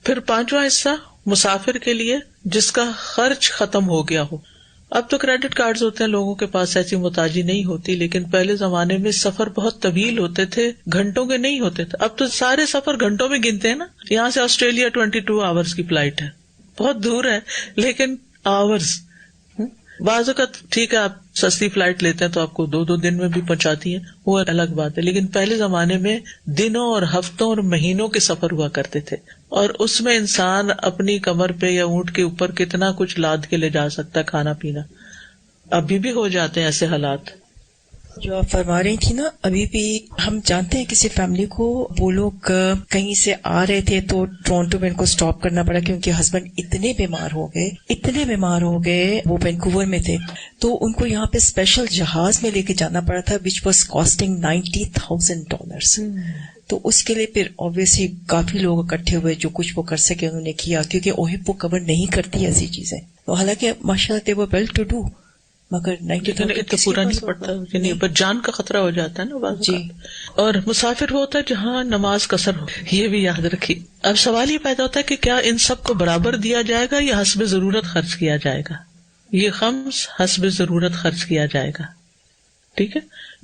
پھر پانچواں حصہ مسافر کے لیے جس کا خرچ ختم ہو گیا ہو. اب تو کریڈٹ کارڈز ہوتے ہیں، لوگوں کے پاس ایسی محتاجی نہیں ہوتی، لیکن پہلے زمانے میں سفر بہت طویل ہوتے تھے، گھنٹوں کے نہیں ہوتے تھے. اب تو سارے سفر گھنٹوں میں گنتے ہیں نا. یہاں سے آسٹریلیا 22 آورز کی فلائٹ ہے، بہت دور ہے لیکن آورز. بعض اوقات ٹھیک ہے آپ سستی فلائٹ لیتے ہیں تو آپ کو 2 دن میں بھی پہنچاتی ہیں، وہ الگ بات ہے، لیکن پہلے زمانے میں دنوں اور ہفتوں اور مہینوں کے سفر ہوا کرتے تھے، اور اس میں انسان اپنی کمر پہ یا اونٹ کے اوپر کتنا کچھ لاد کے لے جا سکتا ہے، کھانا پینا. ابھی بھی ہو جاتے ہیں ایسے حالات. جو آپ فرما رہی تھی نا، ابھی بھی ہم جانتے ہیں کسی فیملی کو، وہ لوگ کہیں سے آ رہے تھے تو ٹورنٹو میں ان کو سٹاپ کرنا پڑا کیونکہ ہسبینڈ اتنے بیمار ہو گئے، وہ وینکوور میں تھے، تو ان کو یہاں پہ اسپیشل جہاز میں لے کے جانا پڑا تھا وچ واز کاسٹنگ $90,000. تو اس کے لیے پھر اوبیسلی کافی لوگ اکٹھے ہوئے، جو کچھ وہ کر سکے انہوں نے کیا، کیونکہ اوہپ وہ کور نہیں کرتی ایسی چیزیں. تو حالانکہ ماشاء اللہ وہ ویل ٹو ڈو، مگر 90,000 پورا نہیں پڑتا، یعنی پر جان کا خطرہ ہو جاتا ہے نا بعض جی. اور مسافر وہ ہوتا ہے جہاں نماز قصر ہو، یہ بھی یاد رکھیے. اب سوال یہ پیدا ہوتا ہے کہ کیا ان سب کو برابر دیا جائے گا یا حسب ضرورت خرچ کیا جائے گا؟ یہ خمس حسب ضرورت خرچ کیا جائے گا. ٹھیک ہے.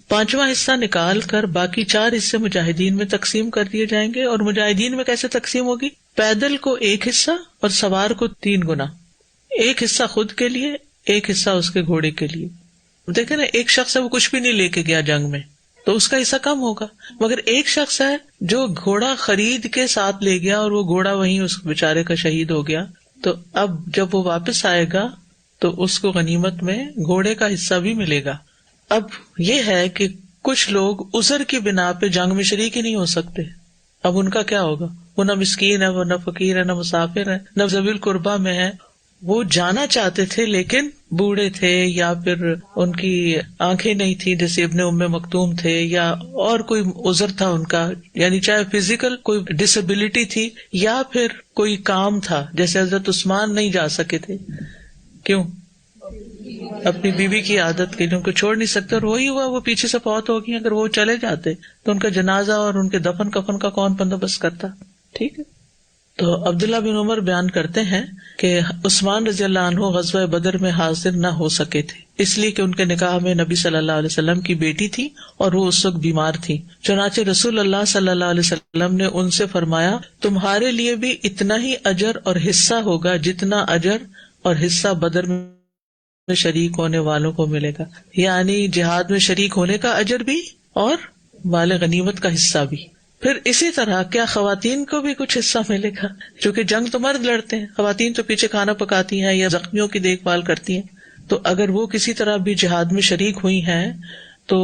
5واں حصہ نکال کر باقی 4 حصے مجاہدین میں تقسیم کر دیے جائیں گے. اور مجاہدین میں کیسے تقسیم ہوگی؟ پیدل کو 1 حصہ اور سوار کو 3 گنا. 1 حصہ خود کے لیے، 1 حصہ اس کے گھوڑے کے لیے. دیکھیں نا، ایک شخص ہے وہ کچھ بھی نہیں لے کے گیا جنگ میں تو اس کا حصہ کم ہوگا، مگر ایک شخص ہے جو گھوڑا خرید کے ساتھ لے گیا اور وہ گھوڑا وہیں اس بیچارے کا شہید ہو گیا، تو اب جب وہ واپس آئے گا تو اس کو غنیمت میں گھوڑے کا حصہ بھی ملے گا. اب یہ ہے کہ کچھ لوگ عذر کی بنا پہ جنگ میں شریک ہی نہیں ہو سکتے. اب ان کا کیا ہوگا؟ وہ نہ مسکین ہے، وہ نہ فقیر ہے، نہ مسافر ہے، نہ ذوی القربہ میں ہے. وہ جانا چاہتے تھے لیکن بوڑھے تھے یا پھر ان کی آنکھیں نہیں تھی، جیسے ابن ام مکتوم تھے، یا اور کوئی عذر تھا ان کا، یعنی چاہے فزیکل کوئی ڈسیبلٹی تھی یا پھر کوئی کام تھا. جیسے حضرت عثمان نہیں جا سکے تھے، کیوں؟ اپنی بیوی کی عادت کے لیے ان کو چھوڑ نہیں سکتے، اور وہی ہوا، وہ پیچھے سے فوت ہو گئی. اگر وہ چلے جاتے تو ان کا جنازہ اور ان کے دفن کفن کا کون بندوبست کرتا؟ ٹھیک ہے. تو عبداللہ بن عمر بیان کرتے ہیں کہ عثمان رضی اللہ عنہ غزوہ بدر میں حاضر نہ ہو سکے تھے، اس لیے کہ ان کے نکاح میں نبی صلی اللہ علیہ وسلم کی بیٹی تھی اور وہ اس وقت بیمار تھی. چنانچہ رسول اللہ صلی اللہ علیہ وسلم نے ان سے فرمایا، تمہارے لیے بھی اتنا ہی اجر اور حصہ ہوگا جتنا اجر اور حصہ بدر میں شریک ہونے والوں کو ملے گا. یعنی جہاد میں شریک ہونے کا اجر بھی اور مال غنیمت کا حصہ بھی. پھر اسی طرح کیا خواتین کو بھی کچھ حصہ ملے گا؟ چونکہ جنگ تو مرد لڑتے ہیں، خواتین تو پیچھے کھانا پکاتی ہیں یا زخمیوں کی دیکھ بھال کرتی ہیں. تو اگر وہ کسی طرح بھی جہاد میں شریک ہوئی ہیں تو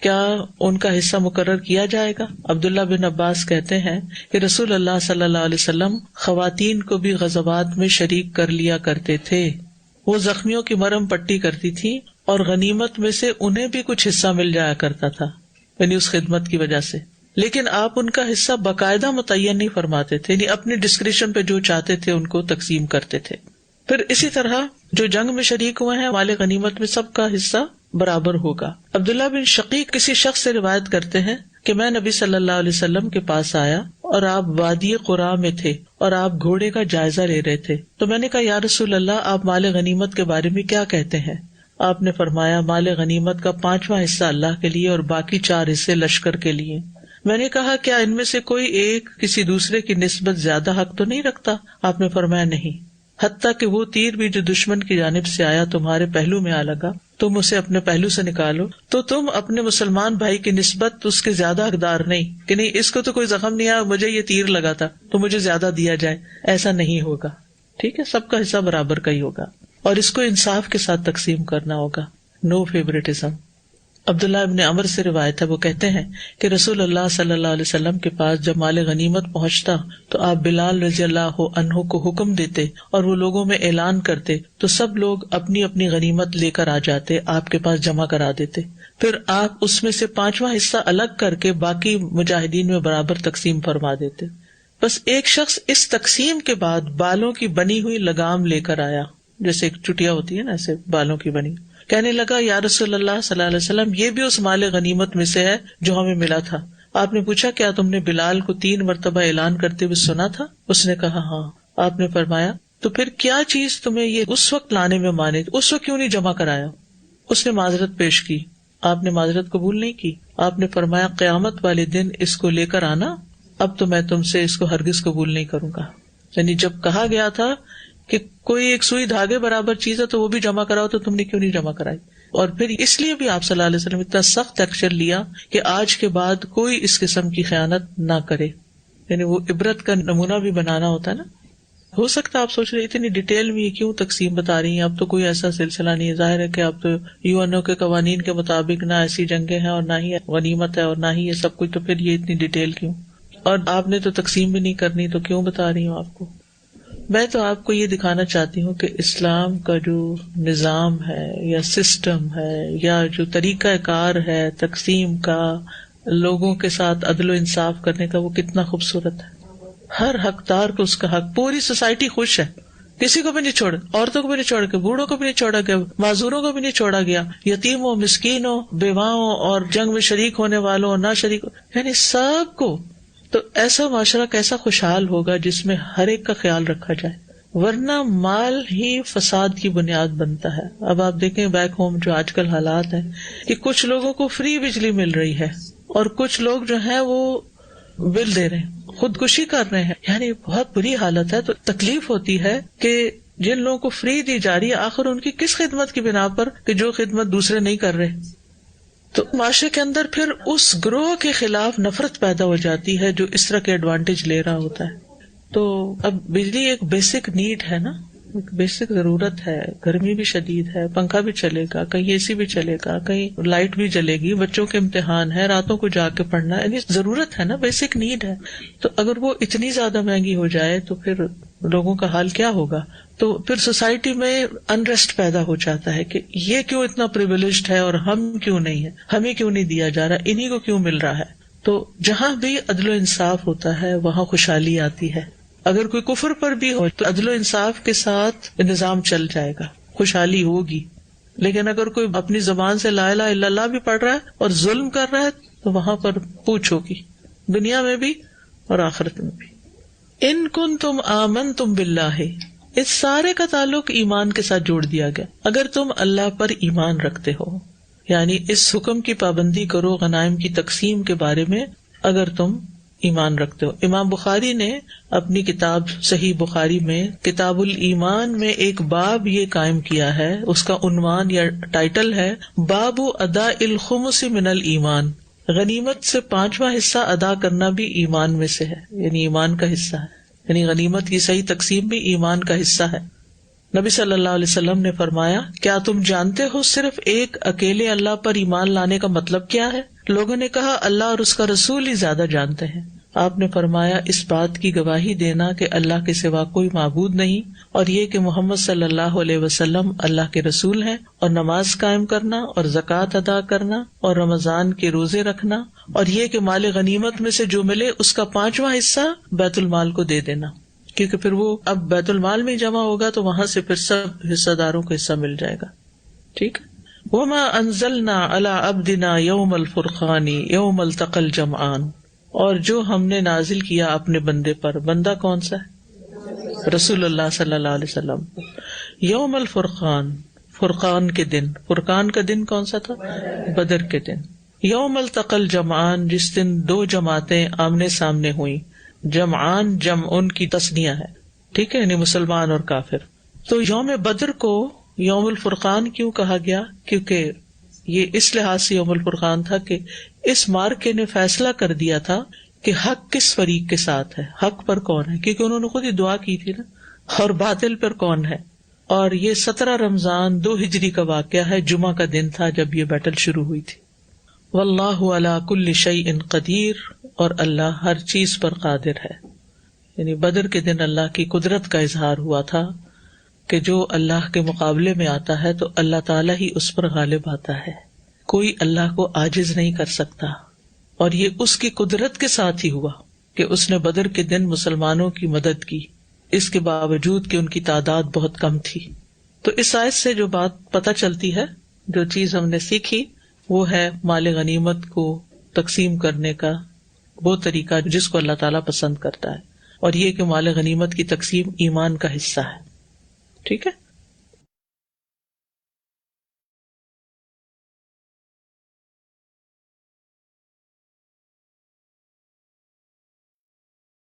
کیا ان کا حصہ مقرر کیا جائے گا؟ عبداللہ بن عباس کہتے ہیں کہ رسول اللہ صلی اللہ علیہ وسلم خواتین کو بھی غزوات میں شریک کر لیا کرتے تھے. وہ زخمیوں کی مرہم پٹی کرتی تھی اور غنیمت میں سے انہیں بھی کچھ حصہ مل جایا کرتا تھا، یعنی اس خدمت کی وجہ سے. لیکن آپ ان کا حصہ باقاعدہ متعین نہیں فرماتے تھے، یعنی اپنی ڈسکریشن پہ جو چاہتے تھے ان کو تقسیم کرتے تھے. پھر اسی طرح جو جنگ میں شریک ہوئے ہیں مال غنیمت میں سب کا حصہ برابر ہوگا. عبداللہ بن شقیق کسی شخص سے روایت کرتے ہیں کہ میں نبی صلی اللہ علیہ وسلم کے پاس آیا اور آپ وادی قرا میں تھے اور آپ گھوڑے کا جائزہ لے رہے تھے. تو میں نے کہا یا رسول اللہ آپ مال غنیمت کے بارے میں کیا کہتے ہیں؟ آپ نے فرمایا مال غنیمت کا 5واں حصہ اللہ کے لیے اور باقی 4 حصے لشکر کے لیے. میں نے کہا کیا ان میں سے کوئی ایک کسی دوسرے کی نسبت زیادہ حق تو نہیں رکھتا؟ آپ نے فرمایا نہیں، حتیٰ کہ وہ تیر بھی جو دشمن کی جانب سے آیا تمہارے پہلو میں آ لگا، تم اسے اپنے پہلو سے نکالو تو تم اپنے مسلمان بھائی کی نسبت اس کے زیادہ حقدار نہیں کہ نہیں اس کو تو کوئی زخم نہیں آیا، مجھے یہ تیر لگا تھا تو مجھے زیادہ دیا جائے. ایسا نہیں ہوگا. ٹھیک ہے، سب کا حصہ برابر کا ہی ہوگا اور اس کو انصاف کے ساتھ تقسیم کرنا ہوگا. نو فیوریٹزم. عبداللہ ابن عمر سے روایت ہے، وہ کہتے ہیں کہ رسول اللہ صلی اللہ علیہ وسلم کے پاس جب مال غنیمت پہنچتا تو آپ بلال رضی اللہ عنہ کو حکم دیتے اور وہ لوگوں میں اعلان کرتے تو سب لوگ اپنی اپنی غنیمت لے کر آ جاتے، آپ کے پاس جمع کرا دیتے. پھر آپ اس میں سے 5واں حصہ الگ کر کے باقی مجاہدین میں برابر تقسیم فرما دیتے. بس ایک شخص اس تقسیم کے بعد بالوں کی بنی ہوئی لگام لے کر آیا، جیسے ایک چٹیا ہوتی ہے نا ایسے بالوں کی بنی. کہنے لگا یا رسول اللہ صلی اللہ علیہ وسلم یہ بھی اس مال غنیمت میں سے ہے جو ہمیں ملا تھا. آپ نے پوچھا کیا تم نے بلال کو 3 مرتبہ اعلان کرتے ہوئے سنا تھا؟ اس نے کہا ہاں. آپ نے فرمایا تو پھر کیا چیز تمہیں یہ اس وقت لانے میں مانے، اس وقت کیوں نہیں جمع کرایا؟ اس نے معذرت پیش کی. آپ نے معذرت قبول نہیں کی. آپ نے فرمایا قیامت والے دن اس کو لے کر آنا، اب تو میں تم سے اس کو ہرگز قبول نہیں کروں گا. یعنی جب کہا گیا تھا کہ کوئی ایک سوئی دھاگے برابر چیز ہے تو وہ بھی جمع کراؤ تو تم نے کیوں نہیں جمع کرائی؟ اور پھر اس لیے بھی آپ صلی اللہ علیہ وسلم اتنا سخت ایکشن لیا کہ آج کے بعد کوئی اس قسم کی خیانت نہ کرے. یعنی وہ عبرت کا نمونہ بھی بنانا ہوتا ہے نا. ہو سکتا ہے آپ سوچ رہے اتنی ڈیٹیل میں یہ کیوں تقسیم بتا رہی ہیں، اب تو کوئی ایسا سلسلہ نہیں ہے. ظاہر ہے کہ اب تو UN کے قوانین کے مطابق نہ ایسی جنگیں ہیں اور نہ ہی غنیمت ہے اور نہ ہی یہ سب کچھ، تو پھر یہ اتنی ڈیٹیل کیوں؟ اور آپ نے تو تقسیم بھی نہیں کرنی تو کیوں بتا رہی ہوں آپ کو؟ میں تو آپ کو یہ دکھانا چاہتی ہوں کہ اسلام کا جو نظام ہے یا سسٹم ہے یا جو طریقہ کار ہے تقسیم کا، لوگوں کے ساتھ عدل و انصاف کرنے کا، وہ کتنا خوبصورت ہے. ہر حقدار کو اس کا حق. پوری سوسائٹی خوش ہے، کسی کو بھی نہیں چھوڑا، عورتوں کو بھی نہیں چھوڑا گیا، بوڑھوں کو بھی نہیں چھوڑا گیا، معذوروں کو بھی نہیں چھوڑا گیا، یتیموں، مسکینوں، بیواؤں اور جنگ میں شریک ہونے والوں اور نہ شریک، یعنی سب کو. تو ایسا معاشرہ کیسا خوشحال ہوگا جس میں ہر ایک کا خیال رکھا جائے. ورنہ مال ہی فساد کی بنیاد بنتا ہے. اب آپ دیکھیں بیک ہوم جو آج کل حالات ہیں کہ کچھ لوگوں کو فری بجلی مل رہی ہے اور کچھ لوگ جو ہیں وہ بل دے رہے ہیں، خودکشی کر رہے ہیں. یعنی بہت بری حالت ہے. تو تکلیف ہوتی ہے کہ جن لوگوں کو فری دی جا رہی ہے آخر ان کی کس خدمت کی بنا پر کہ جو خدمت دوسرے نہیں کر رہے. تو معاشرے کے اندر پھر اس گروہ کے خلاف نفرت پیدا ہو جاتی ہے جو اس طرح کے ایڈوانٹیج لے رہا ہوتا ہے. تو اب بجلی ایک بیسک نیڈ ہے نا، ایک بیسک ضرورت ہے. گرمی بھی شدید ہے، پنکھا بھی چلے گا، کہیں AC بھی چلے گا، کہیں لائٹ بھی جلے گی، بچوں کے امتحان ہے، راتوں کو جا کے پڑھنا، یعنی ضرورت ہے نا، بیسک نیڈ ہے. تو اگر وہ اتنی زیادہ مہنگی ہو جائے تو پھر لوگوں کا حال کیا ہوگا؟ تو پھر سوسائٹی میں انریسٹ پیدا ہو جاتا ہے کہ یہ کیوں اتنا پریویلیجڈ ہے اور ہم کیوں نہیں ہے، ہمیں کیوں نہیں دیا جا رہا، انہی کو کیوں مل رہا ہے. تو جہاں بھی عدل و انصاف ہوتا ہے وہاں خوشحالی آتی ہے. اگر کوئی کفر پر بھی ہو تو عدل و انصاف کے ساتھ نظام چل جائے گا، خوشحالی ہوگی. لیکن اگر کوئی اپنی زبان سے لا الہ الا اللہ بھی پڑھ رہا ہے اور ظلم کر رہا ہے تو وہاں پر پوچھ ہوگی، دنیا میں بھی اور آخرت میں بھی. ان کنتم آمنتم باللہ، اس سارے کا تعلق ایمان کے ساتھ جوڑ دیا گیا. اگر تم اللہ پر ایمان رکھتے ہو، یعنی اس حکم کی پابندی کرو غنائم کی تقسیم کے بارے میں، اگر تم ایمان رکھتے ہو. امام بخاری نے اپنی کتاب صحیح بخاری میں کتاب الایمان میں ایک باب یہ قائم کیا ہے، اس کا عنوان یا ٹائٹل ہے باب ادا الخمس من الایمان. غنیمت سے 5واں حصہ ادا کرنا بھی ایمان میں سے ہے، یعنی ایمان کا حصہ ہے. یعنی غنیمت کی صحیح تقسیم بھی ایمان کا حصہ ہے. نبی صلی اللہ علیہ وسلم نے فرمایا کیا تم جانتے ہو صرف ایک اکیلے اللہ پر ایمان لانے کا مطلب کیا ہے؟ لوگوں نے کہا اللہ اور اس کا رسول ہی زیادہ جانتے ہیں. آپ نے فرمایا اس بات کی گواہی دینا کہ اللہ کے سوا کوئی معبود نہیں، اور یہ کہ محمد صلی اللہ علیہ وسلم اللہ کے رسول ہیں، اور نماز قائم کرنا اور زکوٰۃ ادا کرنا اور رمضان کے روزے رکھنا، اور یہ کہ مال غنیمت میں سے جو ملے اس کا 5واں حصہ بیت المال کو دے دینا، کیونکہ پھر وہ اب بیت المال میں جمع ہوگا تو وہاں سے پھر سب حصہ داروں کو حصہ مل جائے گا. ٹھیک. وما انزلنا علی عبدنا یوم الفرقان یوم التقى الجمعان، اور جو ہم نے نازل کیا اپنے بندے پر، بندہ کون سا ہے؟ رسول اللہ صلی اللہ علیہ وسلم، یوم الفرقان، فرقان کے دن، فرقان کا دن کون سا تھا؟ بدر کے دن، یوم التقى الجمعان، جس دن دو جماعتیں آمنے سامنے ہوئیں، جمعان جمع ان کی تسنیہ ہے، ٹھیک ہے، یعنی مسلمان اور کافر۔ تو یوم بدر کو یوم الفرقان کیوں کہا گیا؟ کیونکہ یہ اس لحاظ سے یوم الفرقان تھا کہ اس مارکے نے فیصلہ کر دیا تھا کہ حق کس فریق کے ساتھ ہے، حق پر کون ہے، کیونکہ انہوں نے خود ہی دعا کی تھی نا، اور باطل پر کون ہے۔ اور یہ 17 رمضان 2 ہجری کا واقعہ ہے، جمعہ کا دن تھا جب یہ بیٹل شروع ہوئی تھی۔ واللہ علی کل شیء قدیر، اور اللہ ہر چیز پر قادر ہے، یعنی بدر کے دن اللہ کی قدرت کا اظہار ہوا تھا کہ جو اللہ کے مقابلے میں آتا ہے تو اللہ تعالیٰ ہی اس پر غالب آتا ہے، کوئی اللہ کو عاجز نہیں کر سکتا۔ اور یہ اس کی قدرت کے ساتھ ہی ہوا کہ اس نے بدر کے دن مسلمانوں کی مدد کی، اس کے باوجود کہ ان کی تعداد بہت کم تھی۔ تو اس آیت سے جو بات پتہ چلتی ہے، جو چیز ہم نے سیکھی، وہ ہے مال غنیمت کو تقسیم کرنے کا وہ طریقہ جس کو اللہ تعالیٰ پسند کرتا ہے، اور یہ کہ مال غنیمت کی تقسیم ایمان کا حصہ ہے، ٹھیک ہے۔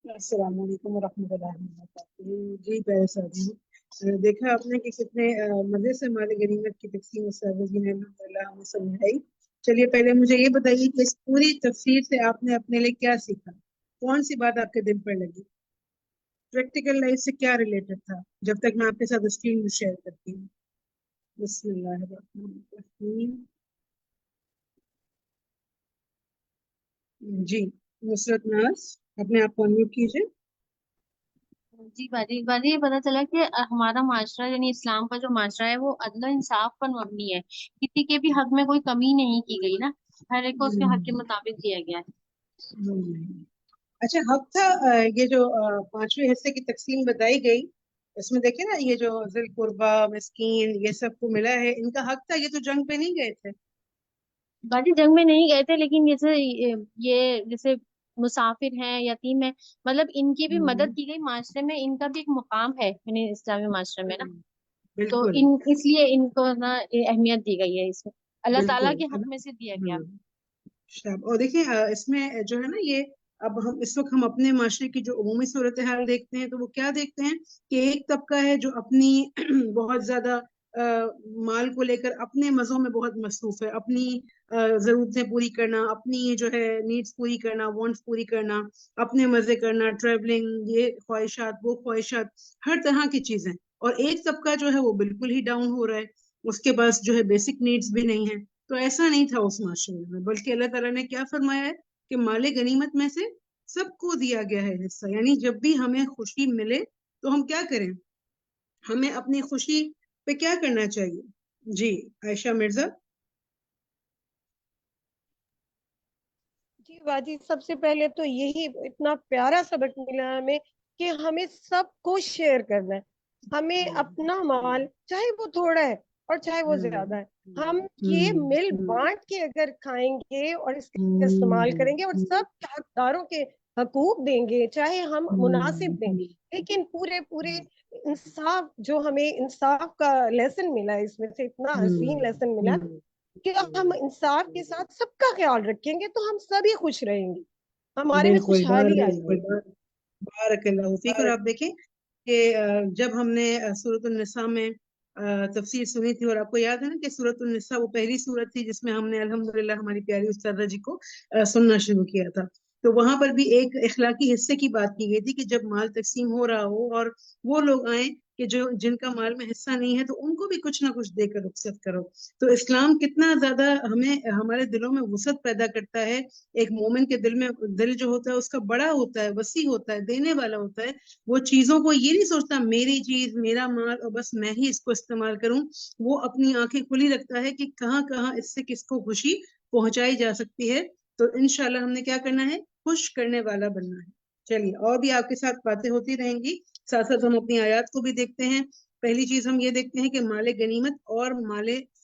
السلام علیکم ورحمۃ اللہ وبرکاتہ۔ جی پیارے ساتھیوں، دیکھا آپ نے کہ کتنے مزے سے مال غنیمت کی تقسیم استاد جی نے الحمدللہ ہمیں سمجھائی۔ چلیے پہلے مجھے یہ بتائیے کہ اس پوری تفسیر سے آپ نے اپنے لیے کیا سیکھا، کون سی بات آپ کے دل پر لگی، پریکٹیکل لائف سے کیا ریلیٹڈ تھا، جب تک میں آپ کے ساتھ اسکرین میں شیئر کرتی ہوں۔ بسم اللہ الرحمن الرحیم۔ جی نصرت ناز، اپنے آپ کو انمیوٹ کیجیے۔ جی باجی یہ پتا چلا کہ ہمارا معاشرہ یعنی اسلام کا جو معاشرہ ہے وہ عدل و انصاف پر مبنی ہے، کسی کے بھی حق میں کوئی کمی نہیں کی گئی نا، ہر ایک کو اس کے حق کے مطابق دیا گیا ہے۔ اچھا حق تھا یہ جو 5ویں حصے کی تقسیم بتائی گئی، اس میں دیکھیں نا یہ جو ذی القربہ، مسکین، یہ سب کو ملا ہے، ان کا حق تھا، یہ تو جنگ پہ نہیں گئے تھے۔ باجی جنگ میں نہیں گئے تھے، لیکن جیسے مسافر ہیں، یتیم ہیں، مطلب ان کی بھی مدد کی گئی، معاشرے میں ان کا بھی ایک مقام ہے یعنی اسلامی معاشرے میں نا، تو بالکل اس لیے ان کو نا اہمیت دی گئی ہے، اس میں اللہ تعالیٰ کے حق میں سے دیا گیا۔ اور دیکھیں اس میں جو ہے نا یہ اب ہم اس وقت ہم اپنے معاشرے کی جو عمومی صورتحال دیکھتے ہیں تو وہ کیا دیکھتے ہیں کہ ایک طبقہ ہے جو اپنی بہت زیادہ مال کو لے کر اپنے مزوں میں بہت مصروف ہے، اپنی ضرورتیں پوری کرنا، اپنی جو ہے نیڈس پوری کرنا، وانٹس پوری کرنا، اپنے مزے کرنا، ٹریولنگ، یہ خواہشات وہ خواہشات، ہر طرح کی چیزیں۔ اور ایک طبقہ جو ہے وہ بالکل ہی ڈاؤن ہو رہا ہے، اس کے پاس جو ہے بیسک نیڈس بھی نہیں ہیں۔ تو ایسا نہیں تھا اس معاشرے میں، بلکہ اللہ تعالیٰ نے کیا فرمایا ہے کہ مال غنیمت میں سے سب کو دیا گیا ہے حصہ، یعنی جب بھی ہمیں خوشی ملے تو ہم کیا کریں، ہمیں اپنی خوشی پہ کیا کرنا چاہیے۔ جی عائشہ مرزا۔ جی باجی سب سے پہلے تو یہی اتنا پیارا سبق ملا ہمیں کہ ہمیں سب کو شیئر کرنا ہے، ہمیں اپنا مال چاہے وہ تھوڑا ہے اور چاہے وہ زیادہ ہے، ہم یہ مل بانٹ کے اگر کھائیں گے اور اس کا استعمال کریں گے اور سب حقداروں کے حقوق دیں گے، چاہے ہم مناسب دیں، لیکن پورے انصاف، جو ہمیں انصاف کا لیسن ملا ہے، اس میں سے اتنا حسین لیسن ملا کہ ہم انصاف کے ساتھ سب کا خیال رکھیں گے تو ہم سبھی خوش رہیں گے، ہمارے میں خوشحالی آئے گی۔ بارک اللہ فیک۔ اور آپ دیکھیں کہ جب ہم نے سورۃ النساء میں تفسیر سنی تھی، اور آپ کو یاد ہے نا کہ سورۃ النساء وہ پہلی سورت تھی جس میں ہم نے الحمدللہ ہماری پیاری استاذہ جی کو سننا شروع کیا تھا، تو وہاں پر بھی ایک اخلاقی حصے کی بات کی گئی تھی کہ جب مال تقسیم ہو رہا ہو اور وہ لوگ آئیں کہ جن کا مال میں حصہ نہیں ہے تو ان کو بھی کچھ نہ کچھ دے کر رخصت کرو۔ تو اسلام کتنا زیادہ ہمیں ہمارے دلوں میں وسعت پیدا کرتا ہے، ایک مومن کے دل جو ہوتا ہے اس کا بڑا ہوتا ہے، وسیع ہوتا ہے، دینے والا ہوتا ہے، وہ چیزوں کو یہ نہیں سوچتا میری چیز میرا مال اور بس میں ہی اس کو استعمال کروں، وہ اپنی آنکھیں کھلی رکھتا ہے کہ کہاں کہاں اس سے کس کو خوشی پہنچائی جا سکتی ہے۔ تو انشاءاللہ ہم نے کیا کرنا ہے، خوش کرنے والا بننا ہے۔ چلیے اور بھی آپ کے ساتھ باتیں ہوتی رہیں گی، ساتھ ساتھ ہم اپنی آیات کو بھی دیکھتے ہیں۔ پہلی چیز ہم یہ دیکھتے ہیں کہ مال غنیمت اور مال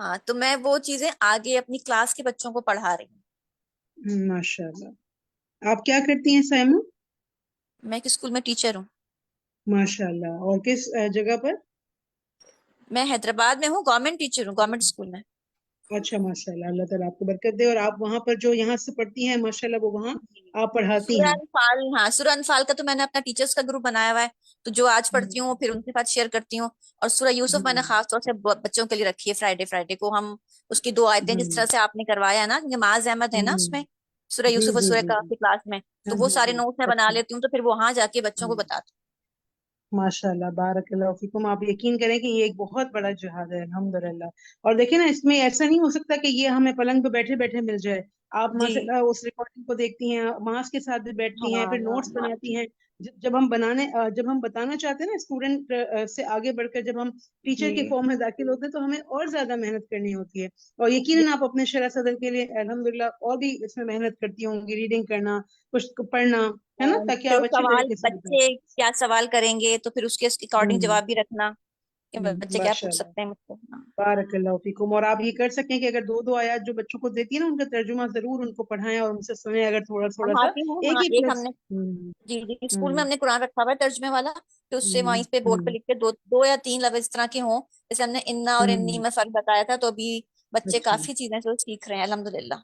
ہاں تو میں وہ چیزیں آگے اپنی کلاس کے بچوں کو پڑھا رہی ہوں. ماشاء اللہ. آپ کیا کرتی ہیں سائمہ؟ میں ایک اسکول میں ٹیچر ہوں. ماشاء اللہ. اور کس جگہ پر؟ میں حیدرآباد میں ہوں، گورنمنٹ ٹیچر ہوں، گورنمنٹ اسکول میں. اچھا ماشاء اللہ. اللہ تعالیٰ آپ کو برکت دے. اور آپ وہاں پر جو یہاں سے پڑھتی ہیں ماشاء اللہ وہ وہاں آپ پڑھاتی سورہ ہیں؟ انفال، ہاں سورہ انفال کا تو میں نے اپنا ٹیچرز کا گروپ بنایا ہوا ہے، تو جو آج پڑھتی ہوں پھر ان کے ساتھ شیئر کرتی ہوں. اور سورہ یوسف میں نے خاص طور سے بچوں کے لیے رکھی ہے. فرائیڈے کو ہم اس کی 2 آیتیں جس طرح سے آپ نے کروایا نا، نماز احمد ہے نا اس میں، سورہ جی یوسف اور جی سورہ جی کہف کی کلاس میں، تو وہ سارے نوٹس میں بنا اچھا. لیتی ہوں، تو پھر وہاں جا کے بچوں کو بتاتی ماشاء اللہ. بارک اللہ فیکم. آپ یقین کریں کہ یہ ایک بہت بڑا جہاد ہے الحمدللہ. اور دیکھیں نا اس میں ایسا نہیں ہو سکتا کہ یہ ہمیں پلنگ پہ بیٹھے بیٹھے مل جائے. آپ جی. ماشاء اللہ اس ریکارڈنگ کو دیکھتی ہیں، ماس کے ساتھ بھی بیٹھتی ہیں، ہاں پھر نوٹس بناتی ہیں. جب ہم جب ہم بتانا چاہتے ہیں نا اسٹوڈنٹ سے آگے بڑھ کر، جب ہم ٹیچر کے جی فارم میں داخل ہوتے ہیں تو ہمیں اور زیادہ محنت کرنی ہوتی ہے. اور یقیناً آپ اپنے شرح صدر کے لیے الحمدللہ اور بھی اس میں محنت کرتی ہوں گی، ریڈنگ کرنا، کچھ پڑھنا ہے نا، تاکہ جو آپ اچھے سوال طریقے سے بتا بچے کیا سوال کریں گے تو پھر اس کے اکارڈنگ سکیں. جواب بھی رکھنا کہ بچے کیا ماشاء پوچھ اللہ. سکتے ہیں مجھ سے. ہاں. بارک اللہ فیکم. اور آپ یہ کر سکیں کہ اگر 2 آیات جو بچوں کو دیتی ہے نا ان کا ترجمہ ضرور ان کو پڑھائیں اور ان سے سنیں، اگر تھوڑا تھوڑا سا پڑھاتی ہوں ایک ہاں. ہی ایک ہم پلس. نے جی اسکول میں ہم نے قرآن رکھا ہوا ہے ترجمے والا، تو اس سے وہیں پہ بورڈ پہ ہوں. لکھ کے 2 یا 3 لفظ اس طرح کے ہوں. جیسے ہم نے انا اور انی میں فرق بتایا تھا، تو ابھی بچے اچھا کافی چیزیں جو سیکھ رہے ہیں الحمدللہ.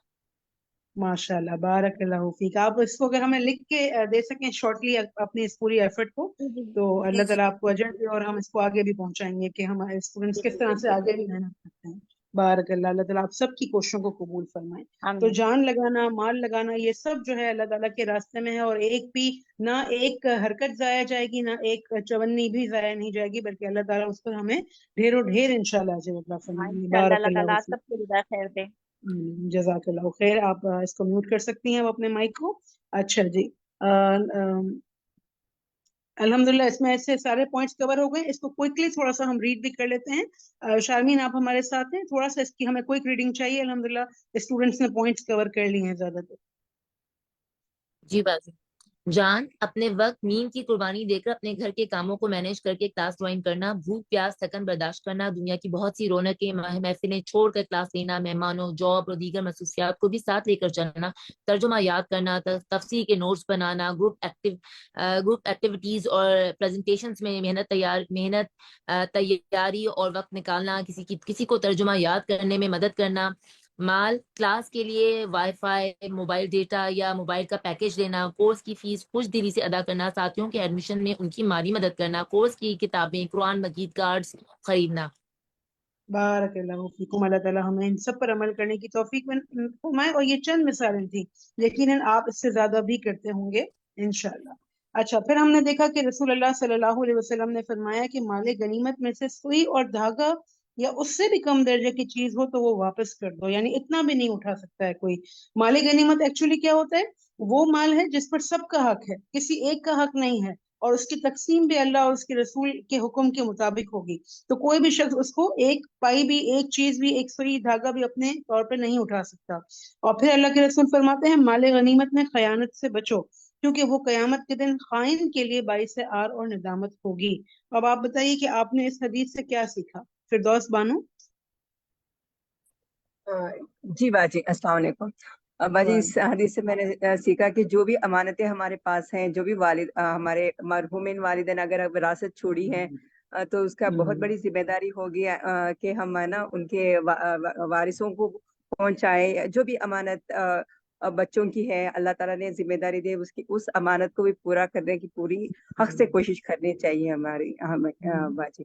ماشاء اللہ. بارک اللہ فیک. آپ اس کو اگر ہمیں لکھ کے دے سکیں شارٹلی اپنی اس پوری ایفرٹ کو، جی تو جی اللہ جی تعالیٰ آپ کو اجر دے اور ہم اس کو آگے بھی پہنچائیں گے کہ ہمارے اسٹوڈنٹس کس طرح سے آگے بھی محنت کرتے ہیں. بارک اللہ. اللہ تعالیٰ آپ سب کی کوششوں کو قبول فرمائے. تو آمین. جان لگانا، مال لگانا، یہ سب جو ہے اللہ تعالیٰ کے راستے میں ہے. اور ایک بھی نہ ایک حرکت ضائع جائے گی، نہ ایک چونی بھی ضائع نہیں جائے گی، بلکہ اللہ تعالیٰ اس پر ہمیں ڈھیروں ڈھیر انشاءاللہ اجر عطا ہاں فرمائیں گے. انشاءاللہ بارک اللہ اللہ تعالیٰ فیک. سب کو جزائے خیر دے. جزاک اللہ خیر. آپ اس کو میوٹ کر سکتی ہیں اب اپنے مائک کو. اچھا جی. الحمدللہ اس میں ایسے سارے پوائنٹس کور ہو گئے. اس کو کوئکلی تھوڑا سا ہم ریڈ بھی کر لیتے ہیں. شارمین آپ ہمارے ساتھ ہیں، تھوڑا سا اس کی ہمیں کوئک ریڈنگ چاہیے. الحمدللہ اسٹوڈنٹس نے پوائنٹس کور کر لی ہیں زیادہ تر. جی بازی جان، اپنے وقت نیند کی قربانی دے کر اپنے گھر کے کاموں کو مینیج کر کے کلاس جوائن کرنا، بھوک پیاس تھکن برداشت کرنا، دنیا کی بہت سی رونقیں محفلیں چھوڑ کر کلاس لینا، مہمانوں، جاب اور دیگر مصروفیات کو بھی ساتھ لے کر چلنا، ترجمہ یاد کرنا، تفسیر کے نوٹس بنانا، گروپ ایکٹیویٹیز اور پریزنٹیشنز میں محنت تیاری اور وقت نکالنا، کسی کو ترجمہ یاد کرنے میں مدد کرنا، مال کلاس کے لیے وائی فائی، موبائل ڈیٹا یا موبائل کا پیکج لینا، کورس کی فیس خوش دلی سے ادا کرنا، ساتھیوں کے ایڈمیشن میں ان کی مالی مدد کرنا، کورس کی کتابیں، قرآن مجید کارڈز خریدنا. بارک اللہ فیکم. اللہ تعالیٰ ہمیں ان سب پر عمل کرنے کی توفیق فرمائے. اور یہ چند مثالیں تھیں، یقیناً آپ اس سے زیادہ بھی کرتے ہوں گے انشاءاللہ. اچھا، پھر ہم نے دیکھا کہ رسول اللہ صلی اللہ علیہ وسلم نے فرمایا کہ مال غنیمت میں سے سوئی اور دھاگا یا اس سے بھی کم درجے کی چیز ہو تو وہ واپس کر دو. یعنی اتنا بھی نہیں اٹھا سکتا ہے کوئی. مال غنیمت ایکچولی کیا ہوتا ہے؟ وہ مال ہے جس پر سب کا حق ہے، کسی ایک کا حق نہیں ہے، اور اس کی تقسیم بھی اللہ اور اس کے رسول کے حکم کے مطابق ہوگی. تو کوئی بھی شخص اس کو ایک پائی بھی، ایک چیز بھی، ایک سوئی دھاگا بھی اپنے طور پہ نہیں اٹھا سکتا. اور پھر اللہ کے رسول فرماتے ہیں مال غنیمت میں خیانت سے بچو، کیونکہ وہ قیامت کے دن خائن کے لیے باعث عار اور ندامت ہوگی. اب آپ بتائیے کہ آپ نے اس حدیث سے کیا سیکھا؟ فردوس بانو. جی باجی السلام علیکم. باجی اس حدیث سے میں نے سیکھا کہ جو بھی امانتیں ہمارے پاس ہیں، جو بھی ہمارے مرحومین والدین اگر وراثت چھوڑی ہے تو اس کا بہت بڑی ذمہ داری ہوگی کہ ہم نا ان کے وارثوں کو پہنچائے. جو بھی امانت بچوں کی ہے، اللہ تعالیٰ نے ذمہ داری دی، اس امانت کو بھی پورا کرنے کی پوری حق سے کوشش کرنی چاہیے ہمیں باجی.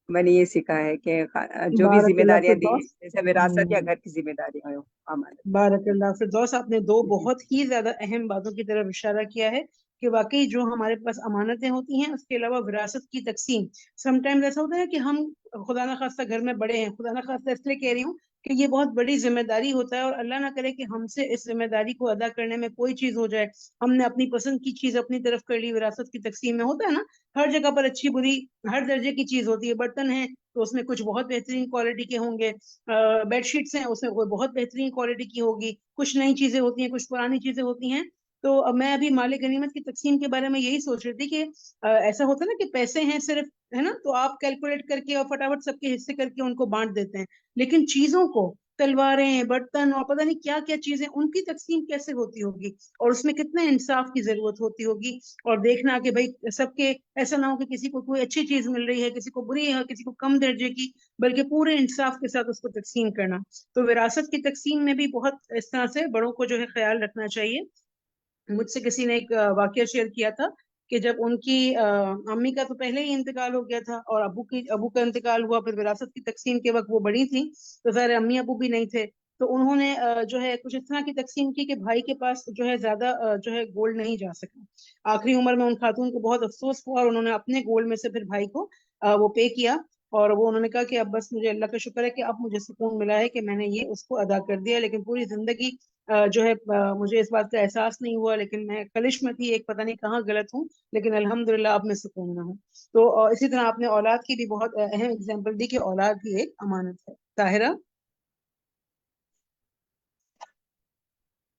میں نے یہ سیکھا ہے کہ جو بھی بارک ذمہ اللہ داریاں دی، فردوس. جیسے وراثت یا گھر کی ذمہ داری ہو، امانت. بارک اللہ فردوس. آپ نے 2 بہت ہی زیادہ اہم باتوں کی طرف اشارہ کیا ہے کہ واقعی جو ہمارے پاس امانتیں ہوتی ہیں، اس کے علاوہ وراثت کی تقسیم. سم ٹائمز ایسا ہوتا ہے کہ ہم خدا نہ خواستہ گھر میں بڑے ہیں، خدا نہ خواستہ اس لیے کہہ رہی ہوں کہ یہ بہت بڑی ذمہ داری ہوتا ہے، اور اللہ نہ کرے کہ ہم سے اس ذمہ داری کو ادا کرنے میں کوئی چیز ہو جائے، ہم نے اپنی پسند کی چیز اپنی طرف کر لی. وراثت کی تقسیم میں ہوتا ہے نا، ہر جگہ پر اچھی بری ہر درجے کی چیز ہوتی ہے. برتن ہیں تو اس میں کچھ بہت بہترین کوالٹی کے ہوں گے، بیڈ شیٹس ہیں اس میں کوئی بہت بہترین کوالٹی کی ہوگی، کچھ نئی چیزیں ہوتی ہیں، کچھ پرانی چیزیں ہوتی ہیں. تو میں ابھی مال غنیمت کی تقسیم کے بارے میں یہی سوچ رہی تھی کہ ایسا ہوتا ہے نا کہ پیسے ہیں صرف، ہے نا، تو آپ کیلکولیٹ کر کے اور فٹافٹ سب کے حصے کر کے ان کو بانٹ دیتے ہیں، لیکن چیزوں کو، تلواریں، برتن اور پتہ نہیں کیا کیا چیزیں، ان کی تقسیم کیسے ہوتی ہوگی، اور اس میں کتنے انصاف کی ضرورت ہوتی ہوگی، اور دیکھنا کہ بھائی سب کے ایسا نہ ہو کہ کسی کو کوئی اچھی چیز مل رہی ہے، کسی کو بری ہے، کسی کو کم درجے کی، بلکہ پورے انصاف کے ساتھ اس کو تقسیم کرنا۔ تو وراثت کی تقسیم میں بھی بہت اس طرح سے بڑوں کو جو ہے خیال رکھنا چاہیے۔ مجھ سے کسی نے ایک واقعہ شیئر کیا تھا کہ جب ان کی امی کا تو پہلے ہی انتقال ہو گیا تھا، اور ابو کا انتقال ہوا، پھر وراثت کی تقسیم کے وقت وہ بڑی تھیں تو ظاہر امی ابو بھی نہیں تھے، تو انہوں نے جو ہے کچھ اس طرح کی تقسیم کی کہ بھائی کے پاس جو ہے زیادہ جو ہے گولڈ نہیں جا سکا۔ آخری عمر میں ان خاتون کو بہت افسوس ہوا، اور انہوں نے اپنے گولڈ میں سے پھر بھائی کو وہ پے کیا، اور وہ انہوں نے کہا کہ اب بس مجھے اللہ کا شکر ہے کہ اب مجھے سکون ملا ہے کہ میں نے یہ اس کو ادا کر دیا، لیکن پوری زندگی جو ہے مجھے اس بات کا احساس نہیں ہوا، لیکن میں خلش میں تھی، ایک پتہ نہیں کہاں غلط ہوں، لیکن الحمدللہ اب میں سکون میں ہوں۔ تو اسی طرح آپ نے اولاد کی بھی بہت اہم اگزامپل دی کہ اولاد بھی ایک امانت ہے۔ طاہرہ؟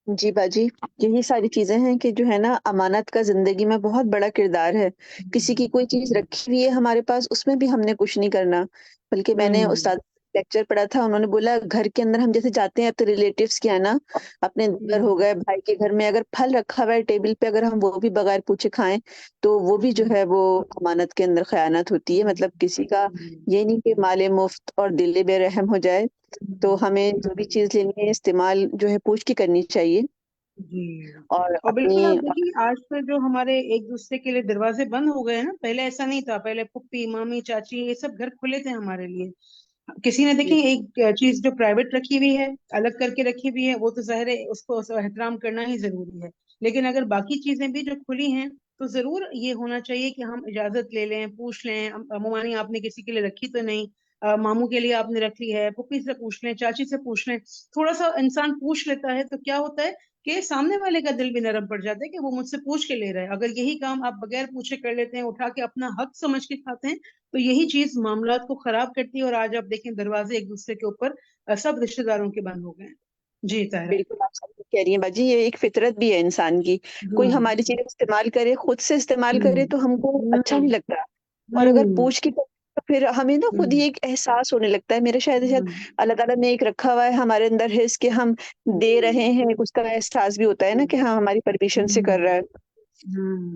جی باجی، یہی ساری چیزیں ہیں کہ جو ہے نا امانت کا زندگی میں بہت بڑا کردار ہے۔ کسی کی کوئی چیز رکھی ہوئی ہے ہمارے پاس، اس میں بھی ہم نے کچھ نہیں کرنا، بلکہ میں نے استاد لیکچر پڑھا تھا، انہوں نے بولا گھر کے اندر ہم جیسے جاتے ہیں اپنے ریلیٹیوز کے یہاں، اپنے گھر ہو گئے، بھائی کے گھر میں اگر پھل رکھا ہوا ہے ٹیبل پہ، اگر ہم وہ بھی بغیر پوچھے کھائیں تو وہ بھی جو ہے وہ امانت کے اندر خیانت ہوتی ہے۔ مطلب کسی کا یہ نہیں کہ مال مفت اور دل بے رحم ہو جائے، تو ہمیں جو بھی چیز لینی ہے استعمال جو ہے پوچھ کے کرنی چاہیے، جی، اور اور بالکل اپنی آپ دیکھیں آج کل جو ہمارے ایک دوسرے کے لیے دروازے بند ہو گئے ہیں نا، پہلے ایسا نہیں تھا، پہلے پھپھی، مامی، چاچی، یہ سب گھر کھلے تھے ہمارے لیے۔ کسی نے دیکھیں ایک چیز جو پرائیویٹ رکھی ہوئی ہے، الگ کر کے رکھی ہوئی ہے، وہ تو ظاہر ہے اس کو احترام کرنا ہی ضروری ہے، لیکن اگر باقی چیزیں بھی جو کھلی ہیں تو ضرور یہ ہونا چاہیے کہ ہم اجازت لے لیں، پوچھ لیں، ممانی آپ نے کسی کے لیے رکھی تو نہیں، ماموں کے لیے آپ نے رکھی ہے، پھپھی سے پوچھ لیں، چاچی سے پوچھ لیں، تھوڑا سا انسان پوچھ لیتا ہے تو کیا ہوتا ہے کہ سامنے والے کا دل بھی نرم پڑ جاتا ہے کہ وہ مجھ سے پوچھ کے لے رہا ہے۔ اگر یہی کام آپ بغیر پوچھے کر لیتے ہیں، اٹھا کے اپنا حق سمجھ کے کھاتے ہیں، تو یہی چیز معاملات کو خراب کرتی ہے، اور آج آپ دیکھیں دروازے ایک دوسرے کے اوپر سب رشتہ داروں کے بند ہو گئے ہیں۔ جی طاہرہ؟ بالکل آپ سب کہہ رہی ہیں باجی، یہ ایک فطرت بھی ہے انسان کی، کوئی ہماری چیزیں استعمال کرے، خود سے استعمال کرے تو ہم کو اچھا نہیں لگتا، اور اگر پوچھ کے کرے تو پھر ہمیں نا خود ہی ایک احساس ہونے لگتا ہے۔ میرے شاید اللہ تعالیٰ نے ایک رکھا ہوا ہے ہمارے اندر حص کہ ہم دے رہے ہیں، اس کا احساس بھی ہوتا ہے نا کہ ہاں ہماری پرمیشن سے کر رہا ہے۔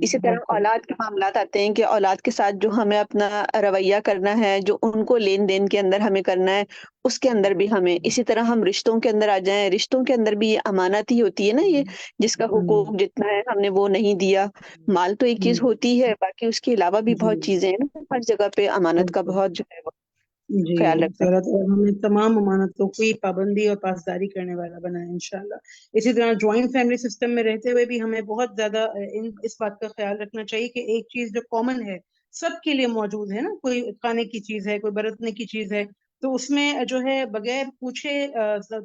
اسی طرح اولاد کے معاملات آتے ہیں کہ اولاد کے ساتھ جو ہمیں اپنا رویہ کرنا ہے، جو ان کو لین دین کے اندر ہمیں کرنا ہے، اس کے اندر بھی ہمیں اسی طرح ہم رشتوں کے اندر آ جائیں، رشتوں کے اندر بھی یہ امانت ہی ہوتی ہے نا، یہ جس کا حقوق جتنا ہے ہم نے وہ نہیں دیا۔ مال تو ایک چیز ہوتی ہے، باقی اس کے علاوہ بھی بہت چیزیں ہیں نا، ہر جگہ پہ امانت کا بہت جو ہے وہ جی، خیال رکھنا اللہ تعالیٰ ہمیں تمام امانتوں کی پابندی اور پاسداری کرنے والا بنائے انشاءاللہ۔ اسی طرح جوائنٹ فیملی سسٹم میں رہتے ہوئے بھی ہمیں بہت زیادہ اس بات کا خیال رکھنا چاہیے کہ ایک چیز جو کامن ہے، سب کے لیے موجود ہے نا، کوئی کھانے کی چیز ہے، کوئی برتنے کی چیز ہے، تو اس میں جو ہے بغیر پوچھے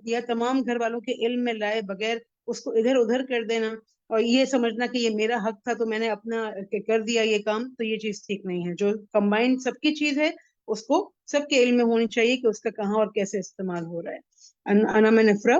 یا تمام گھر والوں کے علم میں لائے بغیر اس کو ادھر ادھر کر دینا، اور یہ سمجھنا کہ یہ میرا حق تھا تو میں نے اپنا کر دیا یہ کام، تو یہ چیز ٹھیک نہیں ہے۔ جو کمبائنڈ سب کی چیز ہے اس کو سب کے علم میں ہونی چاہیے کہ اس کا کہاں اور کیسے استعمال ہو رہا ہے۔ انا میں نفرہ؟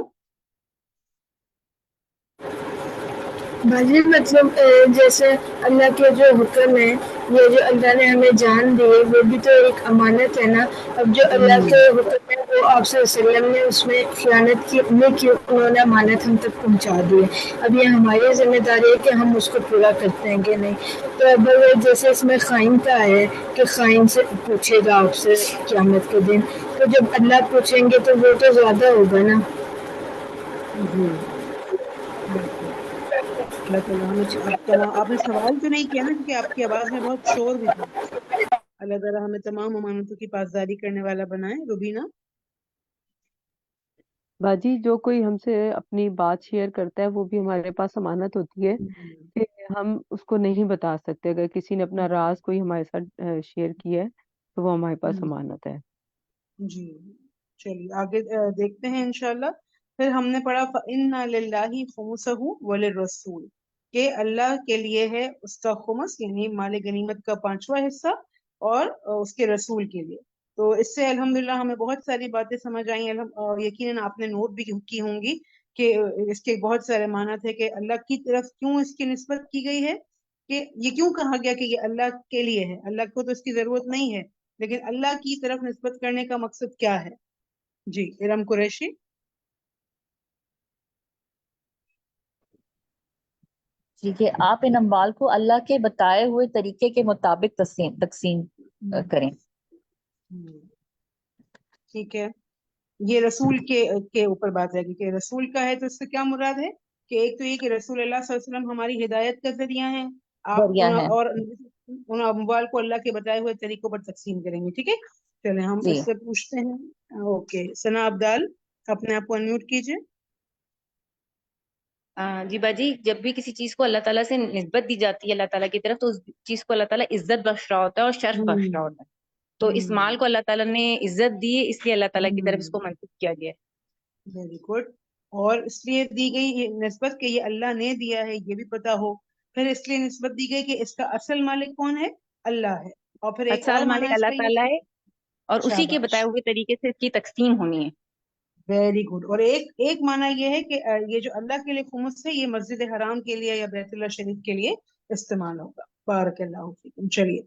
باجی مطلب جیسے اللہ کے جو حکم ہے، یہ جو اللہ نے ہمیں جان دی ہے، وہ بھی تو ایک امانت ہے نا۔ اب جو اللہ کے حکم ہے وہ آپ صلی اللہ علیہ وسلم نے اس میں خیانت کی، انہوں نے امانت ہم تک پہنچا دی ہے۔ اب یہ ہماری ذمہ داری ہے کہ ہم اس کو پورا کرتے ہیں کہ نہیں۔ تو اب جیسے اس میں خائن کا ہے کہ خائن سے پوچھے گا آپ سے قیامت کے دن، تو جب اللہ پوچھیں گے تو وہ تو زیادہ ہوگا نا۔ جی بالکل، اللہ تعالیٰ ہمیں آپ نے سوال تو نہیں کیا نا، کیونکہ آپ کی آواز میں بہت شور بھی تھا۔ اللہ تعالیٰ ہمیں تمام امانتوں کی پاسداری کرنے والا بنائے۔ روبینہ؟ باجی جو کوئی ہم سے اپنی بات شیئر کرتا ہے وہ بھی ہمارے پاس امانت ہوتی ہے کہ ہم اس کو نہیں بتا سکتے۔ اگر کسی نے اپنا راز کوئی ہمارے ساتھ شیئر کیا ہے تو وہ ہمارے پاس امانت ہے۔ جی چلیے آگے دیکھتے ہیں انشاءاللہ۔ پھر ہم نے پڑھا فَإِنَّ لِلَّهِ خُمُسَهُ وَلِلرَّسُولِ، کہ اللہ کے لیے ہے اس کا خمس یعنی مال غنیمت کا 5واں حصہ، اور اس کے رسول کے لیے۔ تو اس سے الحمدللہ ہمیں بہت ساری باتیں سمجھ آئیں، اور یقیناً آپ نے نوٹ بھی کی ہوں گی کہ اس کے بہت سارے معنی تھے کہ اللہ کی طرف کیوں اس کی نسبت کی گئی ہے، کہ یہ کیوں کہا گیا کہ یہ اللہ کے لیے ہے، اللہ کو تو اس کی ضرورت نہیں ہے، لیکن اللہ کی طرف نسبت کرنے کا مقصد کیا ہے؟ جی ارم قریشی. جی کہ آپ ان اموال کو اللہ کے بتائے ہوئے طریقے کے مطابق تقسیم کریں. ٹھیک ہے، یہ رسول کے اوپر بات ہے کہ رسول کا ہے تو اس سے کیا مراد ہے کہ ایک تو یہ کہ رسول اللہ صلی اللہ علیہ وسلم ہماری ہدایت کا ذریعہ ہیں، آپ ذریعہ ہے. اور ان اموال کو اللہ کے بتائے ہوئے طریقوں پر تقسیم کریں گے. ٹھیک ہے، چلیں ہم جی اس سے پوچھتے ہیں. اوکے ثنا عبدال، اپنے آپ کو انمیوٹ کیجئے. جی باجی، جب بھی کسی چیز کو اللہ تعالیٰ سے نسبت دی جاتی ہے اللہ تعالیٰ کی طرف، تو اس چیز کو اللہ تعالیٰ عزت بخش رہا ہوتا ہے اور شرف بخش رہا ہوتا ہے. تو اس مال کو اللہ تعالیٰ نے عزت دی ہے، اس لیے اللہ تعالیٰ کی طرف اس کو منسوخ کیا گیا ہے. Very good. اور اس لیے دی گئی یہ نسبت کہ یہ اللہ نے دیا ہے یہ بھی پتا ہو، پھر اس لیے نسبت دی گئی کہ اس کا اصل مالک کون ہے؟ اللہ ہے. اور پھر ایک اور اصل معنی مالک اس اللہ کا تعالیٰ ہے اور اسی کے شاباش، بتائے ہوئے طریقے سے اس کی تقسیم ہونی ہے. Very good. اور ایک معنی یہ ہے کہ یہ جو اللہ کے لیے خمس ہے یہ مسجد حرام کے لیے یا بیت اللہ شریف کے لیے استعمال ہوگا. بارک اللہ فیکم. چلیے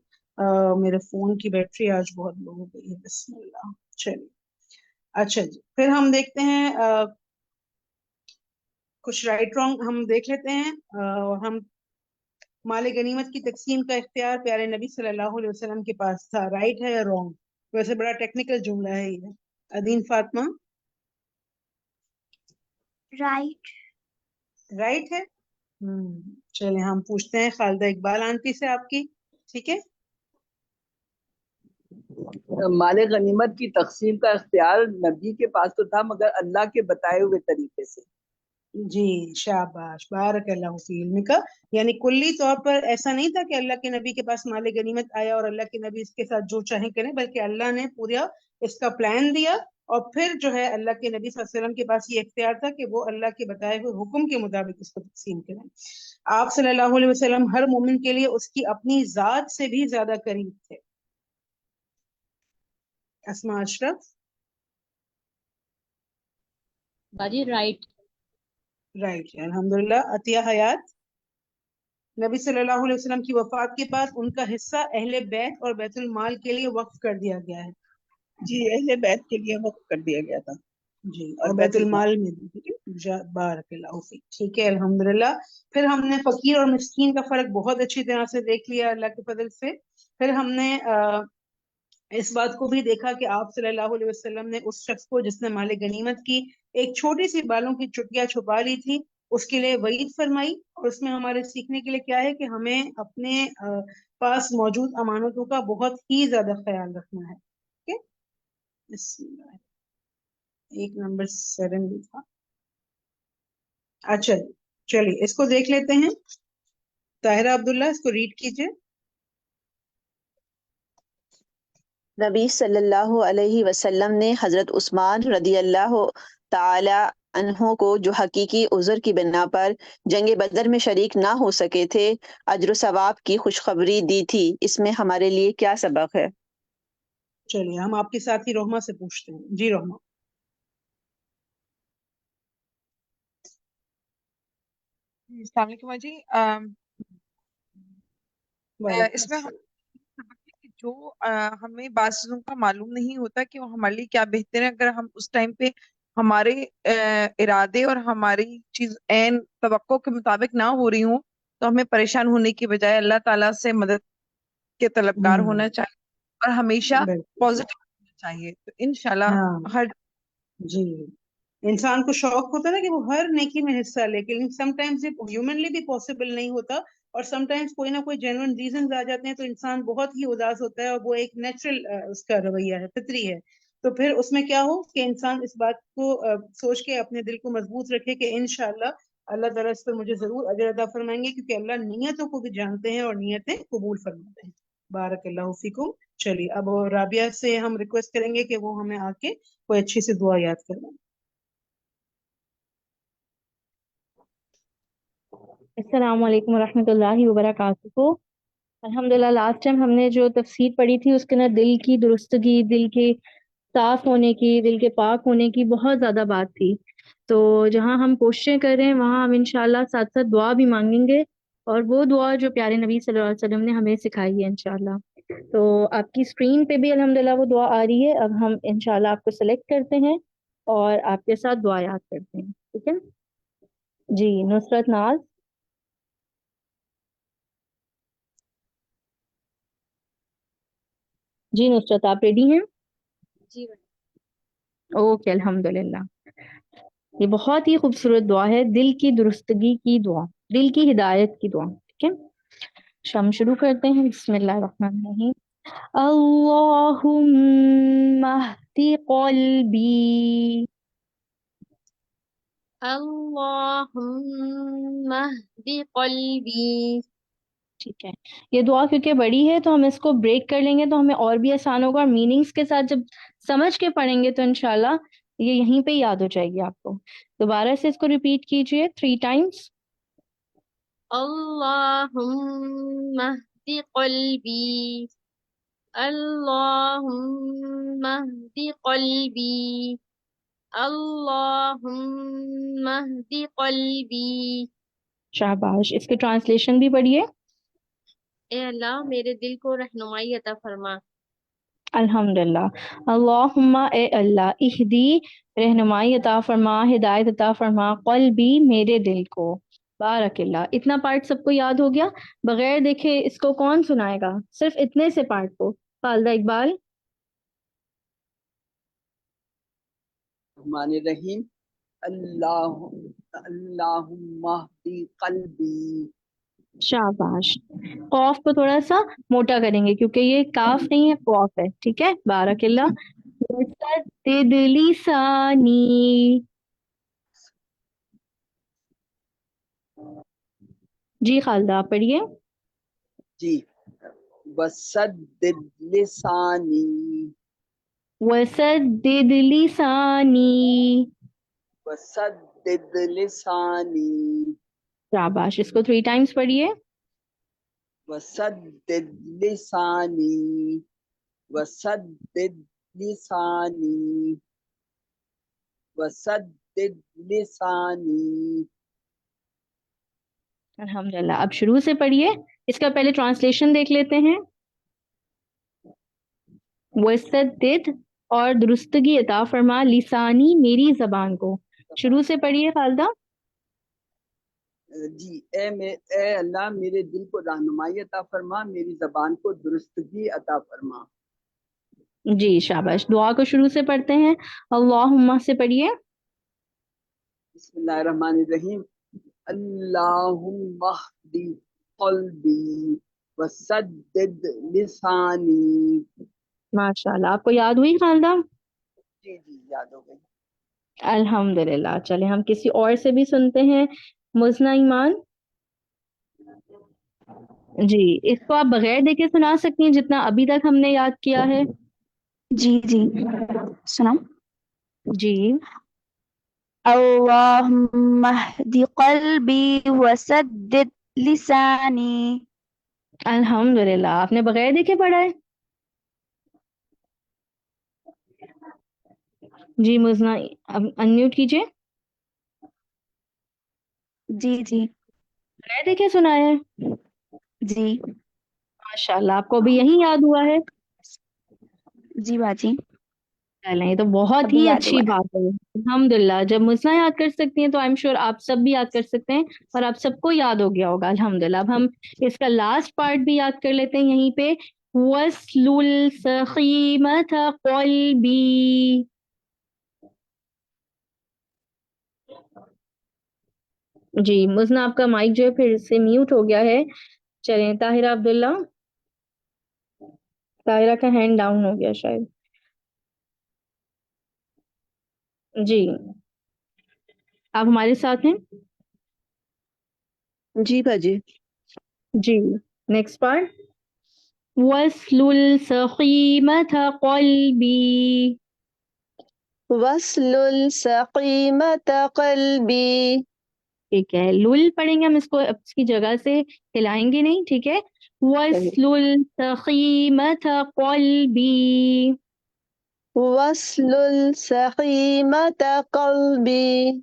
میرے فون کی بیٹری آج بہت لو ہو گئی ہے. بسم اللہ. چلیے اچھا جی، پھر ہم دیکھتے ہیں کچھ رائٹ رانگ ہم دیکھ لیتے ہیں. اور ہم مال غنیمت کی تقسیم کا اختیار پیارے نبی صلی اللہ علیہ وسلم کے پاس تھا. رائٹ ہے یا رانگ؟ ویسے بڑا ٹیکنیکل جملہ ہے یہ. ادین فاطمہ. رائٹ ہے. چلیں ہم پوچھتے ہیں خالدہ اقبال آنٹی سے آپ کی. ٹھیک ہے، مال غنیمت کی تقسیم کا اختیار نبی کے پاس تو تھا مگر اللہ کے بتائے ہوئے طریقے سے. جی شاباش، بارک اللہ فی علمک. یعنی کلی طور پر ایسا نہیں تھا کہ اللہ کے نبی کے پاس مال غنیمت آیا اور اللہ کے نبی اس کے ساتھ جو چاہیں کریں، بلکہ اللہ نے پورا اس کا پلان دیا اور پھر جو ہے اللہ کے نبی صلی اللہ علیہ وسلم کے پاس یہ اختیار تھا کہ وہ اللہ کے بتائے ہوئے حکم کے مطابق اس کو تقسیم کریں. آپ صلی اللہ علیہ وسلم ہر مومن کے لیے اس کی اپنی ذات سے بھی زیادہ قریب تھے. اسماء اشرف. باجی رائٹ. رائٹ ہے الحمدللہ. عطیہ حیات. نبی صلی اللہ علیہ وسلم کی وفات کے بعد ان کا حصہ اہل بیت اور بیت المال کے لیے وقف کر دیا گیا ہے. جی اہل بیت کے لیے وقف کر دیا گیا تھا. جی اور بیت المال میں بھی. ٹھیک ہے، بارک اللہ فیک. ٹھیک ہے الحمدللہ. پھر ہم نے فقیر اور مسکین کا فرق بہت اچھی طرح سے دیکھ لیا اللہ کے فضل سے. پھر ہم نے اس بات کو بھی دیکھا کہ آپ صلی اللہ علیہ وسلم نے اس شخص کو جس نے مال غنیمت کی ایک چھوٹی سی بالوں کی چٹکیاں چھپا لی تھی اس کے لیے وعید فرمائی. اور اس میں ہمارے سیکھنے کے لیے کیا ہے کہ ہمیں اپنے پاس موجود امانتوں کا بہت ہی زیادہ خیال رکھنا ہے. ٹھیک ہے، بسم اللہ. ایک نمبر 7 بھی تھا. اچھا چلیے اس کو دیکھ لیتے ہیں. طاہرہ عبداللہ اس کو ریڈ کیجئے. نبی صلی اللہ علیہ وسلم نے حضرت عثمان رضی اللہ تعالی عنہ کو جو حقیقی عذر کی بنا پر جنگ بدر میں شریک نہ ہو سکے تھے اجر و ثواب کی خوشخبری دی تھی. اس میں ہمارے لیے کیا سبق ہے؟ چلیے ہم آپ کے ساتھی رحمہ سے پوچھتے ہیں. جی رحمہ. السلام علیکم جی. اس میں جو ہمیں بعض چیزوں کا معلوم نہیں ہوتا کہ وہ ہمارے لیے کیا بہتر ہے، اگر ہم اس ٹائم پہ ہمارے ارادے اور ہماری چیز عین توقع کے مطابق نہ ہو رہی ہوں تو ہمیں پریشان ہونے کی بجائے اللہ تعالیٰ سے مدد کے طلبگار ہونا چاہیے اور ہمیشہ پازیٹیو ہونا چاہیے. تو انشاءاللہ ہر جی انسان کو شوق ہوتا ہے نا کہ وہ ہر نیکی میں حصہ لے، لیکن سم ٹائمز ہیومنلی بھی پاسبل نہیں ہوتا اور سم ٹائمز کوئی نہ کوئی جینوئن ریزنز آ جاتے ہیں تو انسان بہت ہی اداس ہوتا ہے اور وہ ایک نیچرل اس کا رویہ ہے، فطری ہے. تو پھر اس میں کیا ہو کہ انسان اس بات کو سوچ کے اپنے دل کو مضبوط رکھے کہ انشاءاللہ اللہ تعالیٰ اس پر مجھے ضرور اجر عطا فرمائیں گے، کیونکہ اللہ نیتوں کو بھی جانتے ہیں اور نیتیں قبول فرماتے ہیں. بارک اللہ فیکم. چلیے اب رابعہ سے ہم ریکویسٹ کریں گے کہ وہ ہمیں آ کے کوئی اچھی سی دعا یاد کروائیں. السلام علیکم ورحمۃ اللہ وبرکاتہ. الحمدللہ لاسٹ ٹائم ہم نے جو تفسیر پڑھی تھی اس کے اندر دل کی درستگی، دل کے صاف ہونے کی، دل کے پاک ہونے کی بہت زیادہ بات تھی. تو جہاں ہم کوششیں کر رہے ہیں وہاں ہم انشاءاللہ ساتھ ساتھ دعا بھی مانگیں گے، اور وہ دعا جو پیارے نبی صلی اللہ علیہ وسلم نے ہمیں سکھائی ہے انشاءاللہ۔ تو آپ کی اسکرین پہ بھی الحمدللہ وہ دعا آ رہی ہے، اب ہم انشاءاللہ آپ کو سلیکٹ کرتے ہیں اور آپ کے ساتھ دعا یاد کرتے ہیں، ٹھیک ہے؟ جی نصرت ناز۔ جی نصرت آپ ریڈی ہیں؟ جی اوکے الحمدللہ۔ یہ بہت ہی خوبصورت دعا ہے، دل کی درستگی کی دعا، دل کی ہدایت کی دعا، ٹھیک ہے؟ ہم شروع کرتے ہیں، بسم اللہ الرحمن الرحیم۔ اللہم اہدی قلبی، اللہم اہدی قلبی۔ ٹھیک ہے، یہ دعا کیونکہ بڑی ہے تو ہم اس کو بریک کر لیں گے تو ہمیں اور بھی آسان ہوگا، اور میننگز کے ساتھ جب سمجھ کے پڑھیں گے تو انشاءاللہ یہ یہیں پہ یاد ہو جائے گی آپ کو۔ دوبارہ سے اس کو ریپیٹ کیجئے 3 ٹائمز۔ اللہم اہدی قلبی، اللہم اہدی قلبی، اللہم اہدی قلبی۔ شاباش، اس کی ٹرانسلیشن بھی پڑھیے۔ اے اللہ میرے دل کو رہنمائی عطا فرما۔ الحمدللہ۔ اللہم اے اللہ، اہدی رہنمائی عطا فرما، ہدایت عطا فرما، قلبی میرے دل کو۔ بارک اللہ۔ اتنا پارٹ سب کو یاد ہو گیا؟ بغیر دیکھے اس کو کون سنائے گا؟ صرف اتنے سے پارٹ کو۔ خالدہ اقبال۔ الرحمن الرحیم۔ اللہم اہدی قلبی۔ شاباش۔ قوف کو تھوڑا سا موٹا کریں گے کیونکہ یہ کاف نہیں ہے، قوف ہے، ٹھیک ہے؟ بارک اللہ۔ وسدد لسانی، جی خالدہ آپ پڑھیے۔ جی، وسدد لسانی، وسدد لسانی، وسدد لسانی، شاباش، اس کو 3 ٹائمز پڑھیے۔ وسدد لسانی، وسدد لسانی، وسدد لسانی۔ الحمدللہ۔ اب شروع سے پڑھیے، اس کا پہلے ٹرانسلیشن دیکھ لیتے ہیں۔ وسدد اور درستگی عطا فرما، لسانی میری زبان کو۔ شروع سے پڑھیے خالدہ۔ جی، اے اللہ میرے دل کو رہنمائی عطا فرما، میری زبان کو درستگی عطا فرما۔ جی شاباش۔ دعا کو شروع سے پڑھتے ہیں، اللہم سے پڑھیے۔ بسم اللہ الرحمن الرحیم۔ اللہم اہدی قلبی وسدد لسانی۔ ماشاءاللہ، آپ کو یاد ہوئی خالدہ؟ جی جی یاد ہو گئی۔ الحمدللہ۔ چلے ہم کسی اور سے بھی سنتے ہیں، مزنہ ایمان۔ جی، اس کو آپ بغیر دیکھے سنا سکتی ہیں جتنا ابھی تک ہم نے یاد کیا ہے؟ جی جی سناؤ۔ جی اللہم اہدی قلبی وسدد لسانی۔ الحمدللہ، آپ نے بغیر دیکھے پڑھا ہے؟ جی مزنہ انمیوٹ کیجئے۔ جی جی بغیر دیکھے سنا ہے؟ جی ماشاءاللہ، آپ کو ابھی یہی یاد ہوا ہے؟ جی باجی چلیں، یہ تو بہت ابھی ہی یاد اچھی ہوا ہے۔ بات ہے۔ الحمدللہ، جب مزنہ یاد کر سکتی ہیں تو آئی ایم شیور آپ سب بھی یاد کر سکتے ہیں، اور آپ سب کو یاد ہو گیا ہوگا الحمدللہ۔ اب ہم اس کا لاسٹ پارٹ بھی یاد کر لیتے ہیں یہیں پہ، وَاسْلُلْ سَخِيمَةَ قَلْبِي۔ جی مزنہ آپ کا مائک جو ہے پھر سے میوٹ ہو گیا ہے۔ چلیں طاہرہ عبداللہ، طاہرہ کا ہینڈ ڈاؤن ہو گیا شاید۔ جی آپ ہمارے ساتھ ہیں؟ جی باجی۔ جی نیکسٹ پارٹ، وَاسْلُلْ سَخِيمَةَ قَلْبِي۔ وَاسْلُلْ سَقِيمَةَ قَلْبِي۔ ٹھیک ہے، لل پڑھیں گے ہم، اس کو اس کی جگہ سے ہلائیں گے نہیں، ٹھیک ہے؟ وَاسْلُلْ سَخِيمَةَ قَلْبِي۔ واسلل سخيمة قلبي.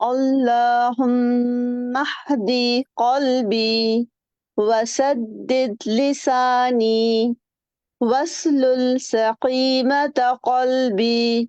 اللهم اهدي قلبي وسدد لساني واسلل سقيمة قلبي.